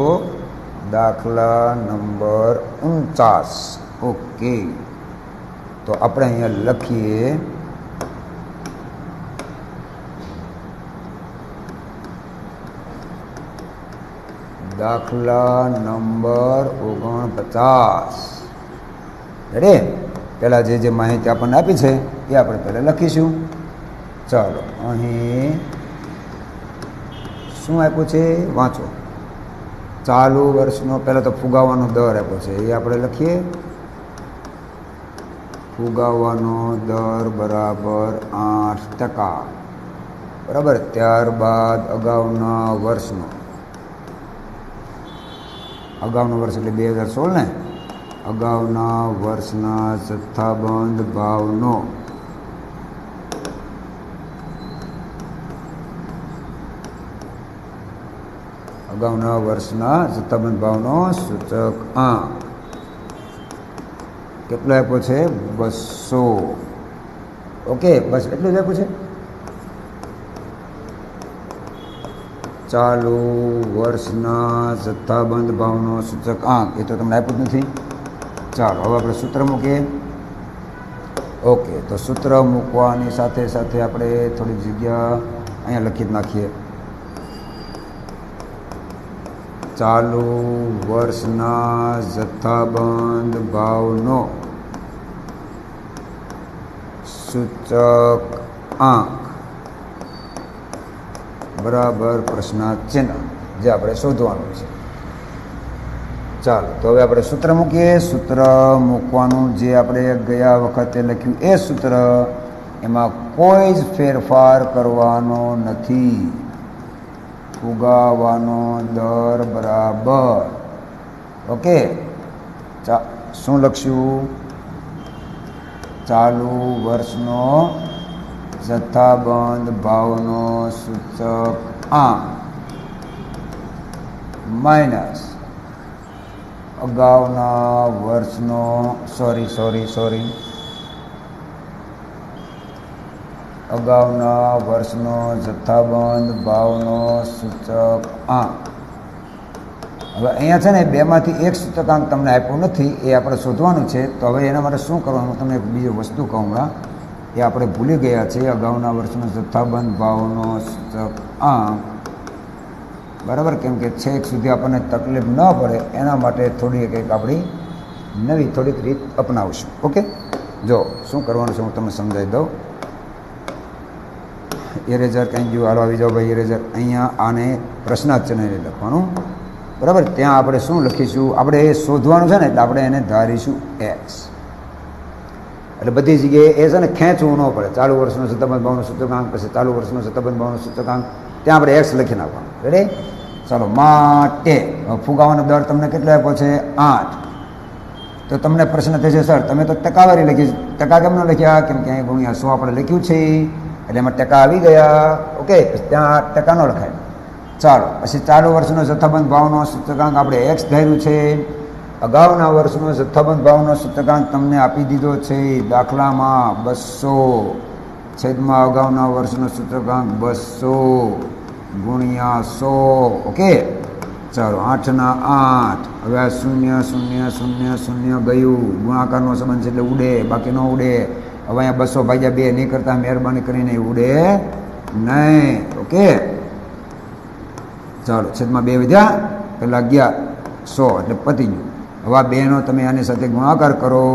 દાખલા નંબર 49. ઓકે, તો આપણે અહીંયા લખીએ દાખલા નંબર 49. રેડી? પહેલાં જે માહિતી આપણને આપી છે એ આપણે પહેલાં લખીશું. ચાલો, અહીં શું આપ્યું છે વાંચો. ચાલુ વર્ષનો પહેલાં તો ફુગાવાનો દર આપ્યો છે એ આપણે લખીએ. ફુગાવાનો દર બરાબર 8%. બરાબર. ત્યારબાદ અગાઉના વર્ષ એટલે 2016 ને. અગાઉના વર્ષના જથ્થાબંધ ભાવનો સૂચકાંક કેટલો આપ્યો છે? 200. ઓકે, બસ એટલું જ આપ્યું છે. ચાલુ વર્ષના જથ્થાબંધ ભાવનો સૂચકાંક એ તો તમને આપ્યું જ નથી. ચાલો હવે આપણે સૂત્ર મૂકીએ. ઓકે, તો સૂત્ર મૂકવાની સાથે સાથે આપણે થોડી જગ્યા અહીંયા લખી જ નાખીએ. ચાલુ વર્ષના જથ્થાબંધ ભાવનો સૂચકાંક બરાબર પ્રશ્નાર્થ ચિહ્ન, જે આપણે શોધવાનું છે. ચાલો તો હવે આપણે સૂત્ર મૂકીએ. સૂત્ર મૂકવાનું જે આપણે ગયા વખતે લખ્યું એ સૂત્ર, એમાં કોઈ જ ફેરફાર કરવાનો નથી. ફુગાવાનો દર બરાબર. ઓકે, શું લખશું? ચાલુ વર્ષનો જથ્થાબંધ ભાવનો સૂચકાંક માઇનસ અગાઉના વર્ષનો અગાઉના વર્ષનો જથ્થાબંધ ભાવનો સૂચકાંક. હવે અહીંયા છે ને બેમાંથી એક સૂચકાંક તમને આપ્યું નથી, એ આપણે શોધવાનું છે. તો હવે એના માટે શું કરવાનું? તમને એક બીજી વસ્તુ કહું હમણાં, એ આપણે ભૂલી ગયા છીએ. અગાઉના વર્ષનો જથ્થાબંધ ભાવનો સૂચકાંક બરાબર, કેમ કે છેક સુધી આપણને તકલીફ ન પડે એના માટે થોડી કંઈક આપણી નવી થોડીક રીત અપનાવશું. ઓકે, જો શું કરવાનું છે હું તમને સમજાવી દઉં. ઇરેઝર કંઈ ગયું, હાલો આવી જાઓ ભાઈ ઇરેઝર. અહીંયા આને પ્રશ્નાર્થ ચિહ્ન લખવાનું. બરાબર, ત્યાં આપણે શું લખીશું? આપણે એ શોધવાનું છે ને, એટલે આપણે એને ધારીશું એક્સ. એટલે બધી જગ્યાએ એ છે ને ખેંચવું ન પડે. ચાલુ વર્ષનો જથ્થાબંધ ભાવનો સૂચકાંક, પછી ચાલુ વર્ષનો જથ્થાબંધ ભાવનો સૂચકાંક, ત્યાં આપણે એક્સ લખી નાખવાનું. રેડી? ચાલો, માટે ફુગાવાનો દર તમને કેટલો આપ્યો છે? 8. તો તમને પ્રશ્ન થશે સર તમે તો ટકાવારી લખી, ટકા કેમ ન લખ્યા? કેમ કે અહીં ગુણ્યા 100 આપણે લખ્યું છે. એટલે એમાં ટકા આવી ગયા. ઓકે, ત્યાં ટકા ન લખાય. ચાલો પછી ચાલુ વર્ષનો જથ્થાબંધ ભાવનો સૂચકાંક આપણે એક્સ ધાર્યું છે. અગાઉના વર્ષનો જથ્થાબંધ ભાવનો સૂચકાંક તમને આપી દીધો છે દાખલામાં 200 છેદમાં અગાઉના વર્ષનો સૂચકાંક 200 ગુણ્યા 100. ઓકે, ચાલો 8 ના 8. હવે આ 0 0 0 0 ગયું. ગુણાકારનો સંબંધ છે એટલે ઉડે, બાકી ન ઉડે. હવે અહીંયા 200 ભાગ્યા 2 નહીં કરતા મહેરબાની કરીને ઉડે નહીં. ઓકે, ચાલો છેદમાં 2 વધ્યા, પહેલાં ગયા 100 એટલે પતી ગયું. હવે આ 2નો તમે આની સાથે ગુણાકાર કરો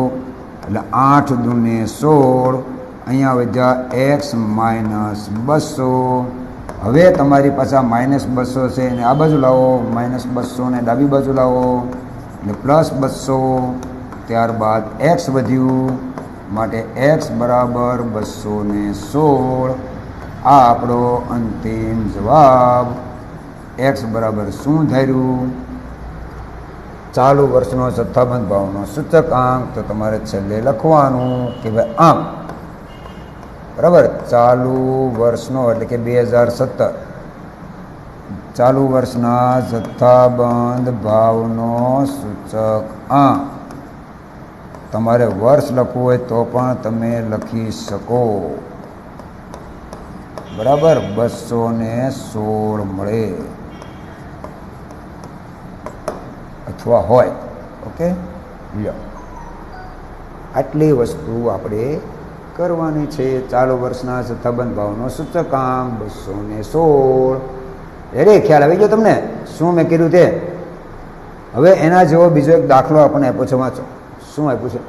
એટલે 8 દૂને 16. અહીંયા વધ્યા x માઇનસ 200. હવે તમારી પાસે -200 છે અને આ બાજુ લાવો, -200 ને ડાબી બાજુ લાવો એટલે +200. ત્યારબાદ x વધ્યું માટે x બરાબર 216. આ આપણો અંતિમ જવાબ. x બરાબર શું ધાર્યું? ચાલુ વર્ષનો જથ્થાબંધ ભાવનો સૂચકાંક. તો તમારે છેલ્લે લખવાનું કે ભાઈ આમ બરાબર ચાલુ વર્ષનો એટલે કે 2017 ચાલુ વર્ષના જથ્થાબંધ ભાવનો સૂચકાંક. તમારે વર્ષ લખવું હોય તો પણ તમે લખી શકો. બરાબર 216 મળે અથવા હોય. ઓકે, લ્યો આટલી વસ્તુ આપણે કરવાની છે. ચાલુ વર્ષના જથ્થાબંધ ભાવનો સૂચકાંક 216. રેડી? ખ્યાલ આવી ગયો તમને શું મેં કીધું તે? હવે એના જેવો બીજો એક દાખલો આપણને આપ્યો છે, વાંચો. શું આપ્યું છે?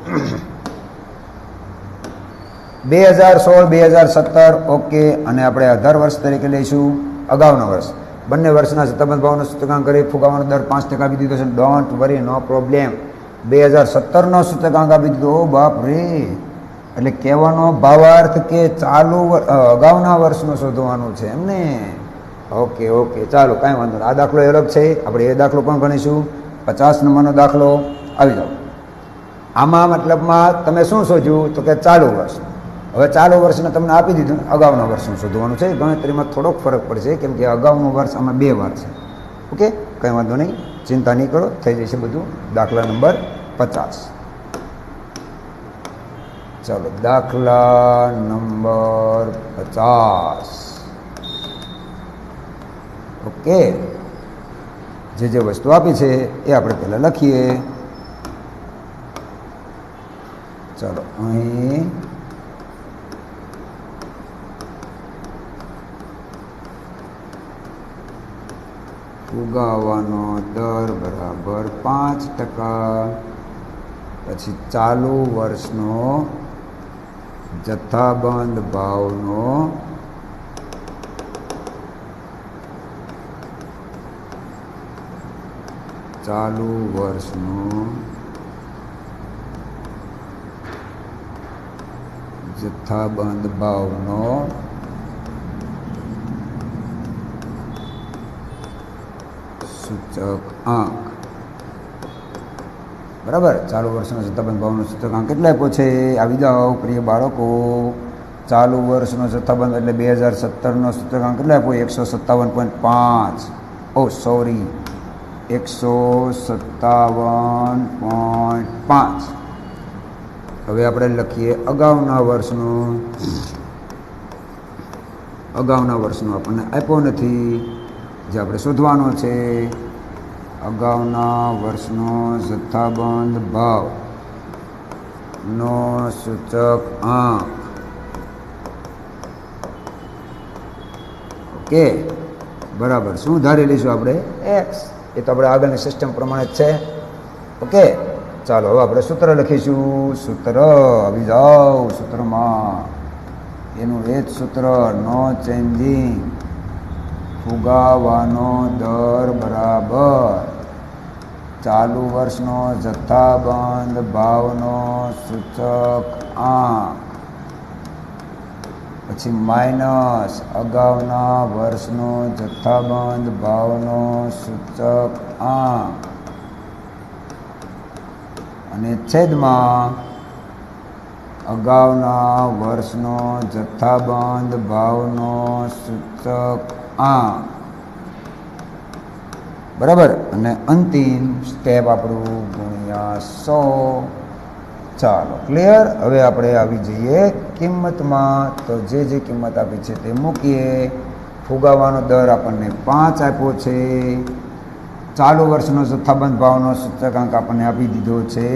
2016 2017. ઓકે, અને આપણે 18 વર્ષ તરીકે લઈશું અગાઉના વર્ષ. બંને વર્ષના જથ્થાબંધ ભાવનો સૂચકાંક કરી ફુગાવાનો દર 5% આપી દીધો છે. Don't worry, no problem. 2017નો સૂચકાંક આપી દીધો. ઓ બાપ રે! એટલે કહેવાનો ભાવાર્થ કે ચાલુ અગાઉના વર્ષનો શોધવાનું છે એમને. ઓકે ઓકે, ચાલો કાંઈ વાંધો નહીં. આ દાખલો અલગ છે, આપણે એ દાખલો પણ ગણીશું. 50 નંબરનો દાખલો આવી જાઓ. આમાં મતલબમાં તમે શું શોધ્યું તો કે ચાલુ વર્ષ. હવે ચાલુ વર્ષને તમને આપી દીધું, અગાઉના વર્ષનું શોધવાનું છે. ગણતરીમાં થોડોક ફરક પડશે કેમ કે અગાઉનું વર્ષ આમાં 2 વાર છે. ઓકે, કંઈ વાંધો નહીં, ચિંતા નહીં કરો, થઈ જશે બધું. દાખલા નંબર 50. ચાલો દાખલા નંબર 50. ઓકે, જે વસ્તુ આપી છે એ આપણે પહેલાં લખીએ. ચાલો અહીં ફુગાવાનો દર બરાબર 5%. પછી ચાલુ વર્ષનો જથ્થાબંધ ભાવનો ચાલુ વર્ષનો જથ્થાબંધ ભાવનો સૂચકાંક. બરાબર, ચાલુ વર્ષનો જથ્થાબંધ ભાવનો સૂચકાંક કેટલા આપ્યો છે? આવી જાઓ પ્રિય બાળકો. ચાલુ વર્ષનો જથ્થાબંધ એટલે 2017નો સૂચકાંક કેટલા આપ્યો? 157.5. ઓ સોરી, 157.5. હવે આપણે લખીએ અગાઉના વર્ષનો આપણને આપ્યો નથી, જે આપણે શોધવાનો છે. અગાઉના વર્ષનો જથ્થાબંધ ભાવનો સૂચકાંક. ઓકે, બરાબર. શું ધારી લઈશું આપણે? એક્સ. એ તો આપણે આગળની સિસ્ટમ પ્રમાણે જ છે. ઓકે, ચાલો હવે આપણે સૂત્ર લખીશું. સૂત્ર આવી જાઓ. સૂત્રમાં એનું એ જ સૂત્ર, નો ચેન્જિંગ. ફુગાવાનો દર બરાબર ચાલુ વર્ષનો જથ્થાબંધ ભાવનો સૂચકાંક પછી માઇનસ અગાઉના વર્ષનો જથ્થાબંધ ભાવનો સૂચકાંક અને છેદમાં અગાઉના વર્ષનો જથ્થાબંધ ભાવનો સૂચક આંક, બરાબર, અને અંતિમ સ્ટેપ આપણું ગુણ્યા 100. ચાલો ક્લિયર. હવે આપણે આવી જઈએ કિંમતમાં. તો જે કિંમત આપી છે તે મૂકીએ. ફુગાવાનો દર આપણને 5 આપ્યો છે. ચાલુ વર્ષનો જથ્થાબંધ ભાવનો સૂચકાંક આપણને આપી દીધો છે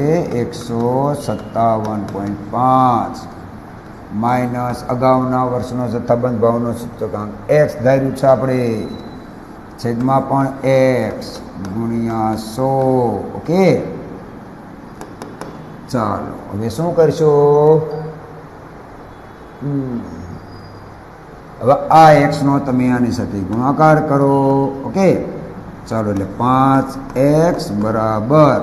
157.5 માઇનસ અગાઉના વર્ષનો જથ્થાબંધ ભાવનો સૂચકાંક એક્સ ધાર્યું છે આપણે, છેદમાં પણ એક્સ ગુણ્યા 100. ઓકે, ચાલો હવે શું કરશો? હવે આ એક્સનો તમે આની સાથે ગુણાકાર કરો. ઓકે, ચાલો એટલે 5x બરાબર,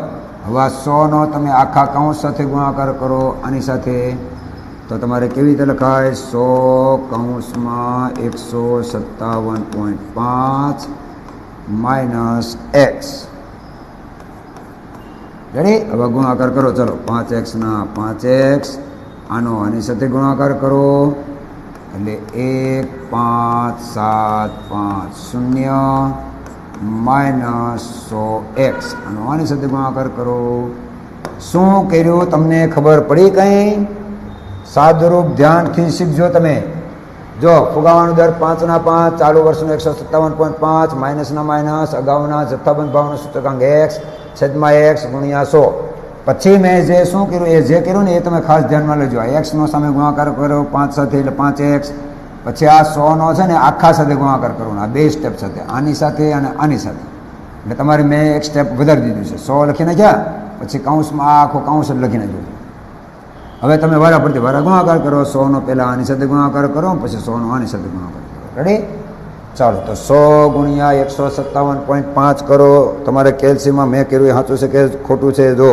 હવે 100નો તમે આખા કૌંસ સાથે ગુણાકાર કરો આની સાથે, તો તમારે કેવી રીતે લખાય? 100 કૌંસમાં 157.5 માઇનસ એક્સ. રેડી? હવે ગુણાકાર કરો. ચલો 5x ના 5x, આનો આની સાથે ગુણાકાર કરો એટલે 15750 માઇનસ 100x, આનો આની સાથે ગુણાકાર કરો. શું કર્યું તમને ખબર પડી? કંઈ સાદુરૂપ ધ્યાનથી શીખજો તમે. જો ફુગાવાનો દર 5 ના 5, ચાલુ વર્ષનો 157.5 માઇનસના માઇનસ અગાઉના જથ્થાબંધ ભાવનો સૂચકાંક એક્સ છેદમાં એક્સ ગુણ્યા 100. પછી મેં જે શું કર્યું, એ જે કર્યું ને એ તમે ખાસ ધ્યાનમાં લેજો. આ એક્સનો સામે ગુણાકાર કરો 5 સાથે એટલે 5x. પછી આ 100નો છે ને આખા સાથે ગુણાકાર કરવાનો, આ બે સ્ટેપ સાથે, આની સાથે અને આની સાથે. એટલે તમારે મેં એક સ્ટેપ વધારી દીધું છે. 100 લખી નાખ્યા, પછી કૌંસમાં આ આખો કૌંસ જ લખી નાખ્યો. હવે તમે વારા પરથી વારા ગુણાકાર કરો. 100નો પહેલાં આની સાથે ગુણાકાર કરો, પછી 100નો આની સાથે ગુણાકાર કરો. રેડી? ચાલો તો 100 ગુણ્યા 157.5 કરો. તમારે કેલ્સીમાં મેં કર્યું એ સાચું છે કે ખોટું છે? જો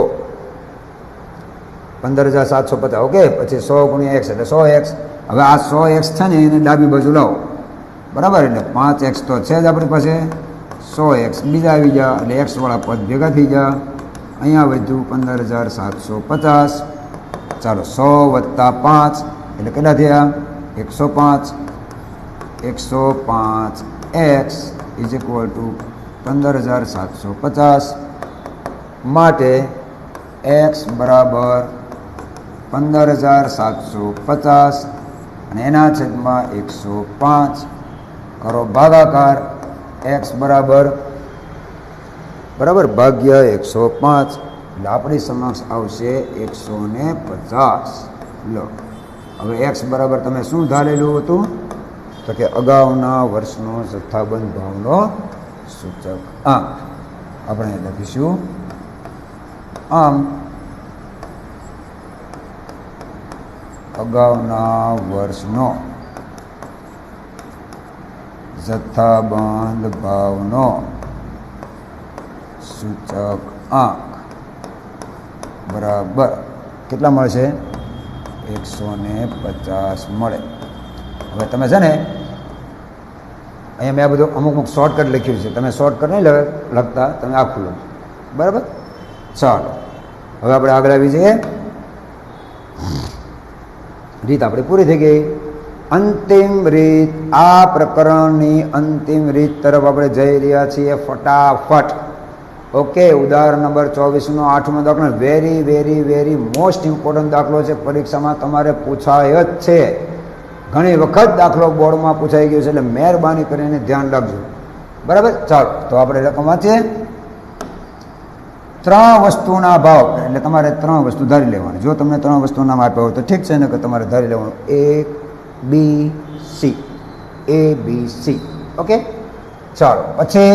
15,750. ઓકે, પછી 100 ગુણ્યા x એટલે 100x. હવે આ 100x છે ને એને ડાબી બાજુ લાવો, બરાબર, એટલે 5x તો છે જ આપણી પાસે, 100x બીજા આવી ગયા એટલે x વાળા પદ ભેગા થઈ ગયા. અહીંયા વધ્યું 15,750. ચાલો 100 + 5 એટલે કેટલા થયા? 105. 105x is equal to 15,750. માટે x બરાબર 15,750 અને એના છેદમાં 105 કરો ભાગાકાર. x બરાબર ભાગ્યા 105 એટલે આપણી સમક્ષ આવશે 150. લો હવે x બરાબર તમે શું ધારેલું હતું? તો કે અગાઉના વર્ષનો જથ્થાબંધ ભાવનો સૂચક આંક. આપણે લખીશું આમ અગાઉના વર્ષનો જથ્થાબંધ ભાવનો સૂચક આંક બરાબર કેટલા મળશે? 150 મળે. હવે તમે છે ને અહીંયા મેં આ બધું અમુક શોર્ટકટ લખ્યું છે, તમે શોર્ટકટ નહીં લખતા, તમે આખું લખો, બરાબર. ચાલો હવે આપણે આગળ આવી જઈએ. રીત આપણી પૂરી થઈ ગઈ. અંતિમ રીત, આ પ્રકરણની અંતિમ રીત તરફ આપણે જઈ રહ્યા છીએ ફટાફટ. ઓકે, ઉદાહરણ નંબર 24નો 8મો દાખલો very very very most important દાખલો છે. પરીક્ષામાં તમારે પૂછાય જ છે. ઘણી વખત દાખલો બોર્ડમાં પૂછાઈ ગયો છે, એટલે મહેરબાની કરીને ધ્યાન રાખજો, બરાબર. ચાલો તો આપણે રકમ વાંચીએ. 3 વસ્તુના ભાવ, એટલે તમારે 3 વસ્તુ ધારી લેવાની. જો તમને 3 વસ્તુના નામ આપ્યા હોય તો ઠીક છે, ને કે તમારે ધારી લેવાનું ABC. ઓકે, ચાલો પછી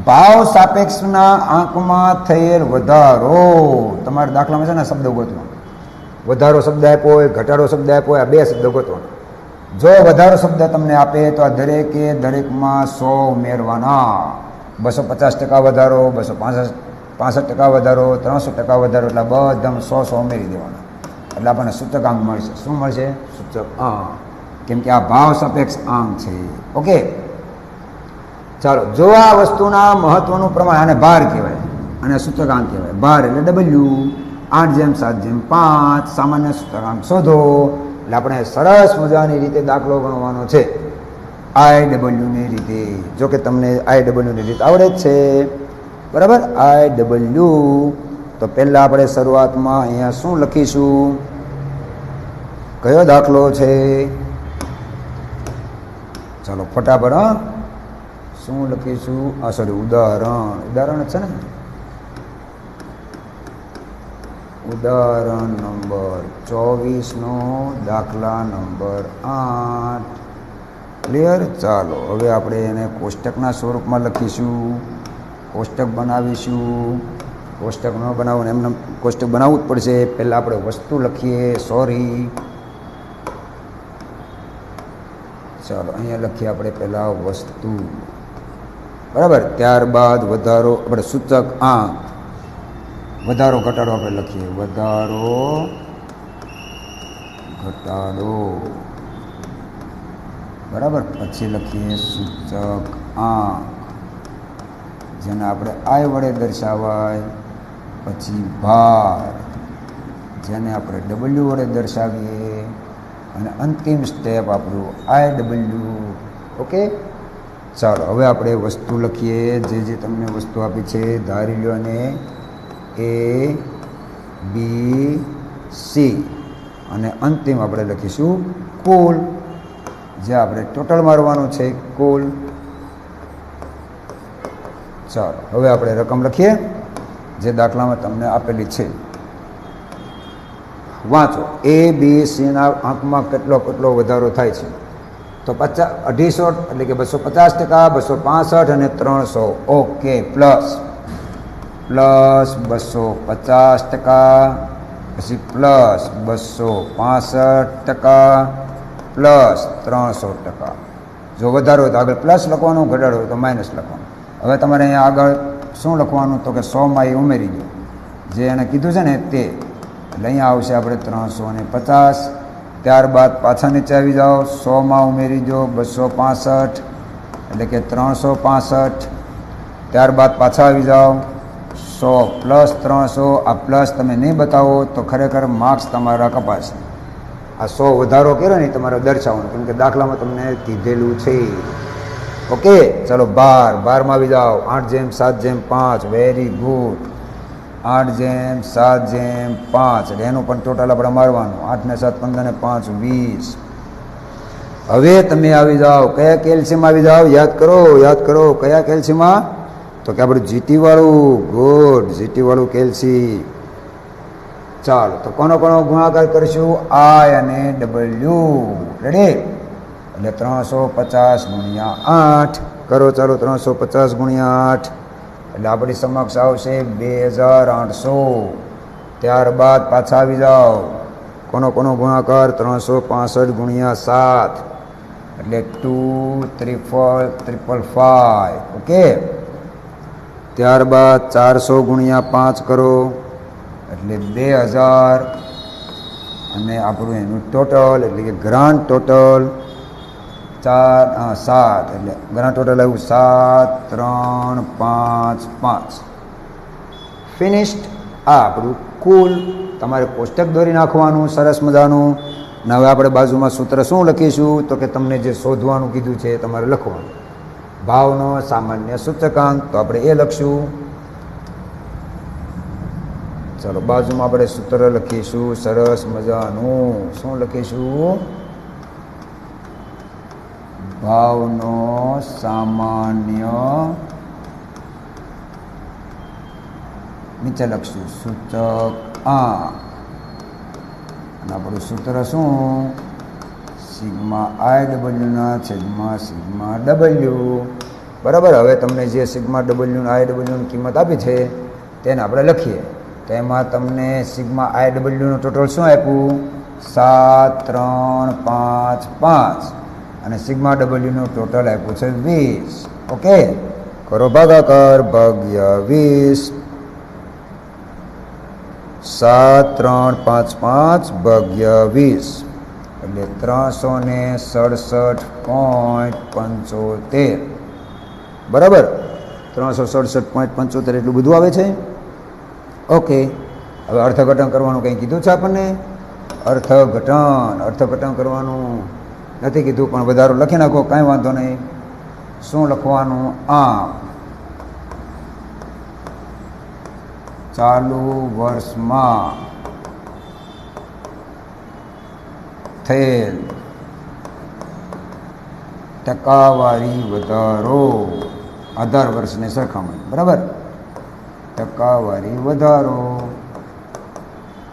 ભાવ સાપેક્ષના આંકમાં થયેલ વધારો. તમારા દાખલામાં છે ને શબ્દ ગોતવાનો, વધારો શબ્દ આપ્યો હોય, ઘટાડો શબ્દ આપ્યો હોય, આ 2 શબ્દ ગોતવાનો. જો વધારો શબ્દ તમને આપે તો આ દરેકમાં 100 ઉમેરવાના. 250% વધારો, 265% વધારો, 300% વધારો, એટલે બધામાં 100 ઉમેરી દેવાના. એટલે આપણને સૂચકાંક મળશે. શું મળશે? સૂચકાંક. કેમ કે આ ભાવ સાપેક્ષ આંક છે. ઓકે, ચાલો જો આ વસ્તુના મહત્વનું પ્રમાણ, આને ભાર કહેવાય અને સૂચકાંક કહેવાય. ભાર એટલે W, 8/7/5 સામાન્ય સૂચકાંક શોધો. એટલે આપણે સરસ મજાની રીતે દાખલો ગણવાનો છે IW રીતે. જો કે તમને IW રીત આવડે જ છે, બરાબર. IW તો પહેલાં આપણે શરૂઆતમાં અહીંયા શું લખીશું? કયો દાખલો છે? ચાલો ફટાફટ. શું લખીશું? સોરી, ઉદાહરણ છે ને. ઉદાહરણ નંબર 24 દાખલા નંબર 8. ક્લિયર? ચાલો હવે આપણે એને કોષ્ટકના સ્વરૂપમાં લખીશું, કોષ્ટક બનાવીશું. કોષ્ટક ન બનાવવું, એમને કોષ્ટક બનાવવું જ પડશે. પહેલાં આપણે વસ્તુ લખીએ. સોરી, ચાલો અહીંયા લખીએ આપણે પહેલાં વસ્તુ, બરાબર. ત્યારબાદ વધારો, આપણે સૂચક વધારો ઘટાડો આપણે લખીએ. વધારો ઘટાડો, બરાબર. પછી લખીએ સૂચક આંક, જેને આપણે I વડે દર્શાવાય. પછી ભાર, જેને આપણે W વડે દર્શાવીએ. અને અંતિમ સ્ટેપ આપણું IW. ઓકે, ચાલો હવે આપણે વસ્તુ લખીએ. જે તમને વસ્તુ આપી છે ધારી લો, અને ABC, અને અંતિમ આપણે લખીશું કુલ, જે આપણે ટોટલ મારવાનું છે, કુલ. ચાલો હવે આપણે રકમ લખીએ જે દાખલામાં તમને આપેલી છે. વાંચો. ABCના આંકમાં કેટલો વધારો થાય છે? તો 250, એટલે કે 250%, 265 અને 300. ઓકે, પ્લસ 250%, પછી પ્લસ 265%, પ્લસ 300%. જો વધારો હોય તો આગળ પ્લસ લખવાનું, ઘટાડો હોય તો માઇનસ લખવાનું. હવે તમારે અહીંયા આગળ શું લખવાનું? તો કે 100માં એ ઉમેરી દો, જે એને કીધું છે ને તે. એટલે અહીંયા આવશે આપણે 350. ત્યારબાદ પાછા નીચે આવી જાઓ, 100માં ઉમેરી દો 265, એટલે કે 365. ત્યારબાદ પાછા આવી જાઓ, 100 પ્લસ 300. આ પ્લસ તમે નહીં બતાવો તો ખરેખર માર્ક્સ તમારા કપાશે. આ 100 વધારો કર્યો ને તમારે દર્શાવવાનું, કેમ કે દાખલામાં તમને કીધેલું છે. ઓકે, ચાલો 12માં આવી જાઓ. 8/7/5. Very good. 8/7/5, એટલે એનું પણ ટોટલ આપણે મારવાનું. 8 ને 7 15 ને 5 20. હવે તમે આવી જાઓ, કયા કેલ્શિયમ આવી જાઓ? યાદ કરો કયા કેલ્શિયમમાં? તો કે આપણે GT વાળું. ગુડ, GT વાળું કેલ્શિયમ. ચાલો તો કોનો ગુણાકાર કરીશું? I અને W. રેડી? એટલે 350 × 8 કરો. ચાલો 350 × 8, એટલે આપણી સમક્ષ આવશે 2800. ત્યારબાદ પાછા આવી જાઓ, કોનો ગુણાકાર? 365 × 7, એટલે 2,355. ઓકે, ત્યારબાદ 400 × 5 કરો, એટલે 2000. અને આપણું એનું ટોટલ, એટલે કે ગ્રાન્ડ ટોટલ 7, એટલે ગ્રાન્ડ ટોટલ આવ્યું 7355. ફિનિશ્ડ. આ આપણું કુલ. તમારે કોષ્ટક દોરી નાખવાનું સરસ મજાનું. અને હવે આપણે બાજુમાં સૂત્ર શું લખીશું? તો કે તમને જે શોધવાનું કીધું છે એ તમારે લખવાનું. ભાવનો સામાન્ય સૂચકાંક, તો આપણે એ લખશું. ચાલો બાજુમાં આપણે સૂત્ર લખીશું સરસ મજાનું. શું લખીશું? ભાવનો સામાન્ય, નીચે લખશું સૂચક આંક. અને આપણું સૂત્ર શું? σIW/σW. બરાબર. હવે તમને જે σW અને IW કિંમત આપી છે તેને આપણે લખીએ. તો એમાં તમને σIW ટોટલ શું આપ્યું? 7355. અને σW ટોટલ આપ્યું છે 20. ઓકે, કરો ભાગાકાર, ભાગ્યા 20. 7355 ભાગ્યા 20, એટલે 367.75. બરાબર, 367.75 એટલું બધું આવે છે. ઓકે, હવે અર્થઘટન કરવાનું કંઈ કીધું છે આપણને? અર્થઘટન કરવાનું નથી કીધું, પણ વધારો લખી નાખો, કાંઈ વાંધો નહીં. શું લખવાનું? આમ ચાલુ વર્ષમાં થયેલ ટકાવારી વધારો આધાર વર્ષની સરખામણી, બરાબર? ટકાવારી વધારો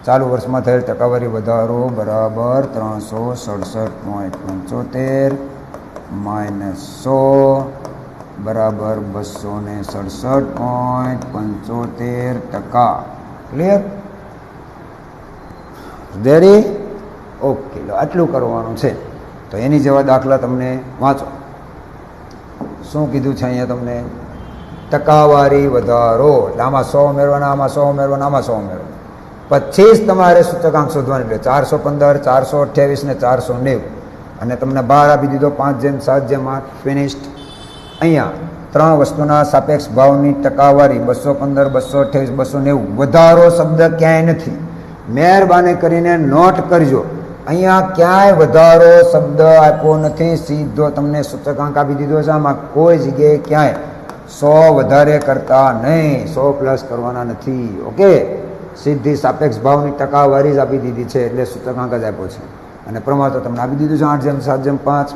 ચાલુ વર્ષમાં થયેલ ટકાવારી વધારો બરાબર 367.75 -100 બરાબર 267.75%. ક્લિયર? રેડી? ઓકે, આટલું કરવાનું છે. તો એની જેવા દાખલા તમને વાંચો. શું કીધું છે અહીંયા તમને? ટકાવારી વધારો, એટલે આમાં 100 ઉમેરવાના, આમાં 100 ઉમેરવાના, આમાં 100 ઉમેરવાના. પછી જ તમારે સૂચકાંક શોધવાની, એટલે 415, 428 ને 490. અને તમને ભાર આપી દીધો 5:7:8. ફિનિશ્ડ. અહીંયા 3 વસ્તુના સાપેક્ષ ભાવની ટકાવારી 215, 228, 290. વધારો શબ્દ ક્યાંય નથી. મહેરબાની કરીને નોટ કરજો. અહીંયા ક્યાંય વધારો શબ્દ આપ્યો નથી. સીધો તમને સૂચકાંક આપી દીધો છે. આમાં કોઈ જગ્યાએ ક્યાંય 100 વધારે કરતા નહીં, 100 પ્લસ કરવાના નથી. ઓકે, સીધી સાપેક્ષ ભાવની ટકાવારી જ આપી દીધી છે, એટલે સૂચકાંક જ આપ્યો છે. અને પ્રમાણ તો તમને આપી દીધું છે 8:7:5.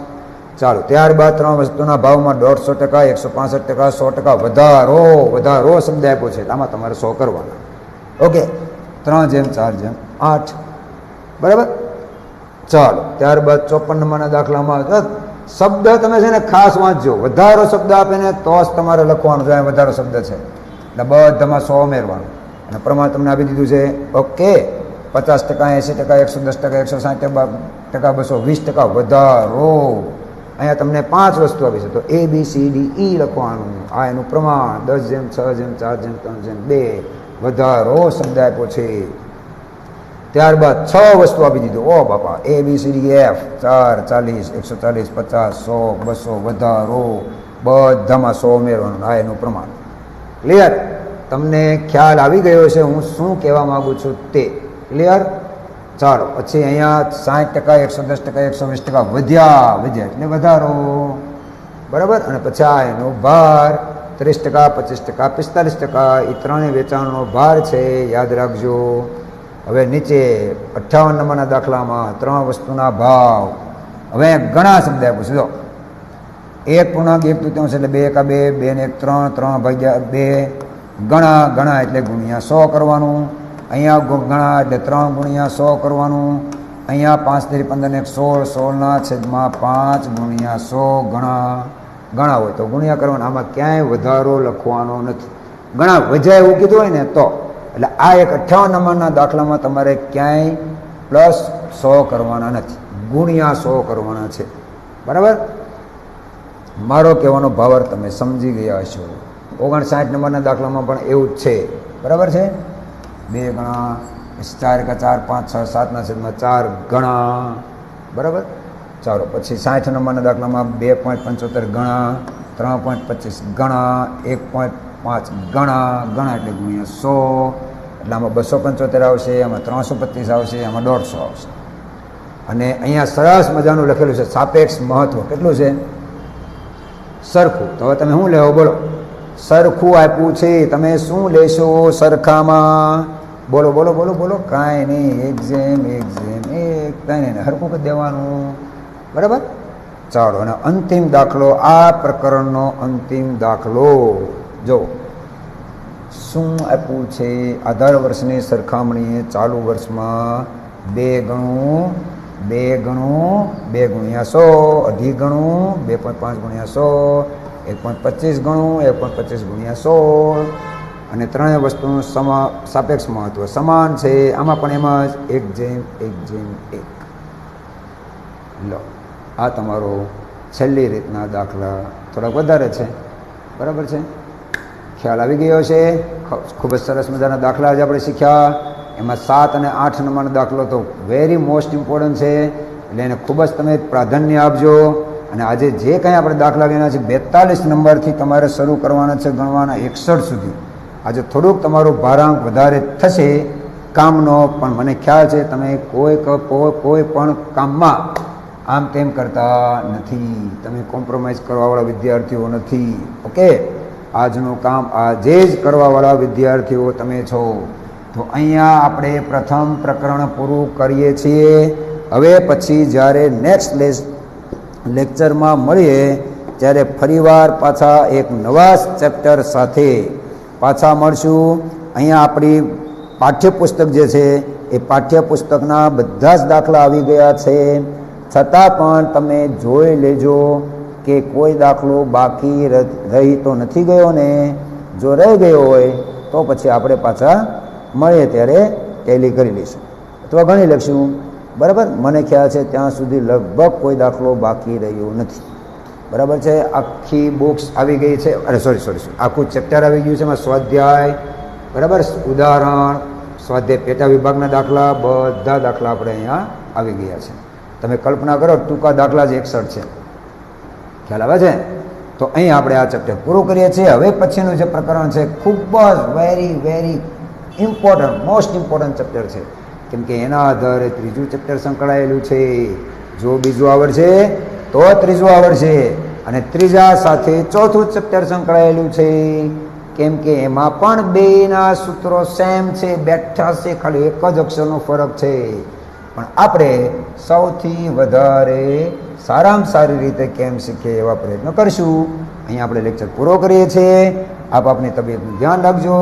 ચાલો, ત્યારબાદ 3 વસ્તુના ભાવમાં 150%, 165%, 100% વધારો શબ્દ આપ્યો છે, આમાં તમારે 100 કરવાના. ઓકે, 3:4:8. બરાબર? ચાલો, ત્યારબાદ 54 નંબરના દાખલામાં શબ્દ તમે છે ને ખાસ વાંચજો. વધારો શબ્દ આપે ને તો જ તમારે લખવાનું છે. વધારો શબ્દ છે એટલે બધામાં 100 ઉમેરવાનું. અને પ્રમાણ તમને આપી દીધું છે. ઓકે, 50%, 80%, 110%, 160%, 220% વધારો. અહીંયા તમને 5 વસ્તુ આપી છે, તો ABCDE લખવાનું. આ એનું પ્રમાણ 10:6:4:3:2 વધારો શબ્દ આપ્યો છે. ત્યારબાદ 6 વસ્તુ આપી દીધું. ઓ બાપા, ABCDF 4, 40, 140, 50, 100, 200 વધારો. બધામાં 100 ઉમેરવાનું. આ એનું પ્રમાણ. ક્લિયર? તમને ખ્યાલ આવી ગયો છે હું શું કહેવા માગું છું તે? ક્લિયર? ચાલો, પછી અહીંયા 60%, 110%, 120% વધ્યા એટલે વધારો. બરાબર? અને પછી આ એનો ભાર 30%, 25%, 45%. એ ત્રણેય વેચાણનો ભાર છે, યાદ રાખજો. હવે નીચે 58 નંબરના દાખલામાં 3 વસ્તુના ભાવ. હવે ઘણા શબ્દ આપ્યું છે. જો 1.1 એટલે 2 × 2, 2 ને 1 3, 3/2. ગણા એટલે ગુણ્યા 100 કરવાનું. અહીંયા ગણા એટલે 3 ગુણ્યા 100 કરવાનું. અહીંયા 5 × 15 ને 16, 16/5 ગુણ્યા 100. ગણા હોય તો ગુણ્યા કરવાના. આમાં ક્યાંય વધારો લખવાનો નથી. ગણા વજાય એવું કીધું હોય ને તો. એટલે આ એક 58 નંબરના દાખલામાં તમારે ક્યાંય +100 કરવાના નથી, ગુણ્યા 100 કરવાના છે. બરાબર? મારો કહેવાનો ભાવાર્થ તમે સમજી ગયા હશો. 59 નંબરના દાખલામાં પણ એવું જ છે. બરાબર છે? 2 ગણા, 4 × 4, 5, 6, 7/4 ગણા. બરાબર? ચાલો, પછી 60 નંબરના દાખલામાં 2.75 ગણા, 3.25 ગણા, 1.5 ગણા એટલે ગુણ્યા 100. એટલે આમાં 275 આવશે, આમાં 325 આવશે, આમાં 150 આવશે. અને અહીંયા સરસ મજાનું લખેલું છે સાપેક્ષ મહત્વ. કેટલું છે? સરખું. તો હવે તમે શું લેવો બોલો? સરખું આપ્યું છે, તમે શું લેશો સરખામાં? બોલો બોલો બોલો બોલો. કાંઈ નહીં, એક જેમ એક, કાંઈ નહીં, હરખું કરી દેવાનું. બરાબર? ચાલો, અને અંતિમ દાખલો, આ પ્રકરણનો અંતિમ દાખલો જો શું આપ્યું છે? આધાર વર્ષની સરખામણીએ ચાલુ વર્ષમાં 2 ગણું, 2 ગણું, 2 ગુણ્યા 100, અઢી ગણું, 2.5 ગુણ્યા 100, 1.25 ગણું, 1.25 ગુણ્યા 100. અને ત્રણેય વસ્તુનું સાપેક્ષ મહત્વ સમાન છે. આમાં પણ એમાં જ 1:1. લો, આ તમારો છેલ્લી રીતના દાખલા થોડાક વધારે છે. બરાબર છે? ખ્યાલ આવી ગયો છે? ખૂબ જ સરસ મજાના દાખલા જ આપણે શીખ્યા. એમાં 7 અને 8 નંબરનો દાખલો તો વેરી મોસ્ટ ઇમ્પોર્ટન્ટ છે, એટલે એને ખૂબ જ તમે પ્રાધાન્ય આપજો. અને આજે જે કંઈ આપણે દાખલા ગણ્યા છે 42 નંબરથી તમારે શરૂ કરવાના છે ગણવાના 61 સુધી. આજે થોડુંક તમારું ભારાંક વધારે થશે, કામનો, પણ મને ખ્યાલ છે તમે કોઈ પણ કામમાં આમ તેમ કરતા નથી, તમે કોમ્પ્રોમાઇઝ કરવાવાળા વિદ્યાર્થીઓ નથી. ઓકે, આજનું કામ આજે જ કરવાવાળા વિદ્યાર્થીઓ તમે છો. તો અહીંયા આપણે પ્રથમ પ્રકરણ પૂરું કરીએ છીએ. હવે પછી જ્યારે નેક્સ્ટ લેક્ચરમાં મળીએ ત્યારે ફરીવાર પાછા એક નવા ચેપ્ટર સાથે પાછા મળશું. અહીંયા આપણી પાઠ્યપુસ્તક જે છે એ પાઠ્યપુસ્તકના બધા જ દાખલા આવી ગયા છે, છતાં પણ તમે જોઈ લેજો કે કોઈ દાખલો બાકી રહી તો નથી ગયો ને. જો રહી ગયો હોય તો પછી આપણે પાછા મળીએ ત્યારે ટેલી કરી લઈશું અથવા ગણી લઈશું. બરાબર, મને ખ્યાલ છે ત્યાં સુધી લગભગ કોઈ દાખલો બાકી રહ્યો નથી. બરાબર છે, આખી બુક્સ આવી ગઈ છે, અરે સોરી આખું ચેપ્ટર આવી ગયું છે. એમાં સ્વાધ્યાય, બરાબર, ઉદાહરણ, સ્વાધ્યાય પેટા વિભાગના દાખલા, બધા દાખલા આપણે અહીંયા આવી ગયા છે. તમે કલ્પના કરો ટૂંકા દાખલા જ 61 છે. ખ્યાલ આવે છે? તો અહીં આપણે આ ચેપ્ટર પૂરું કરીએ છીએ. હવે પછીનું જે પ્રકરણ છે ખૂબ જ very important, most important chapter છે, કેમ કે એના આધારે ત્રીજું ચેપ્ટર સંકળાયેલું છે. જો બીજું આવડશે તો ત્રીજું આવડશે, અને ત્રીજા સાથે ચોથું ચેપ્ટર સંકળાયેલું છે, કેમ કે એમાં પણ બેના સૂત્રો સેમ છે, બેઠા છે, ખાલી એક જ અક્ષરનો ફરક છે. પણ આપણે સૌથી વધારે સારામાં સારી રીતે કેમ શીખીએ એવા પ્રયત્નો કરીશું. અહીંયા આપણે લેક્ચર પૂરો કરીએ છીએ. આપ આપની તબિયતનું ધ્યાન રાખજો.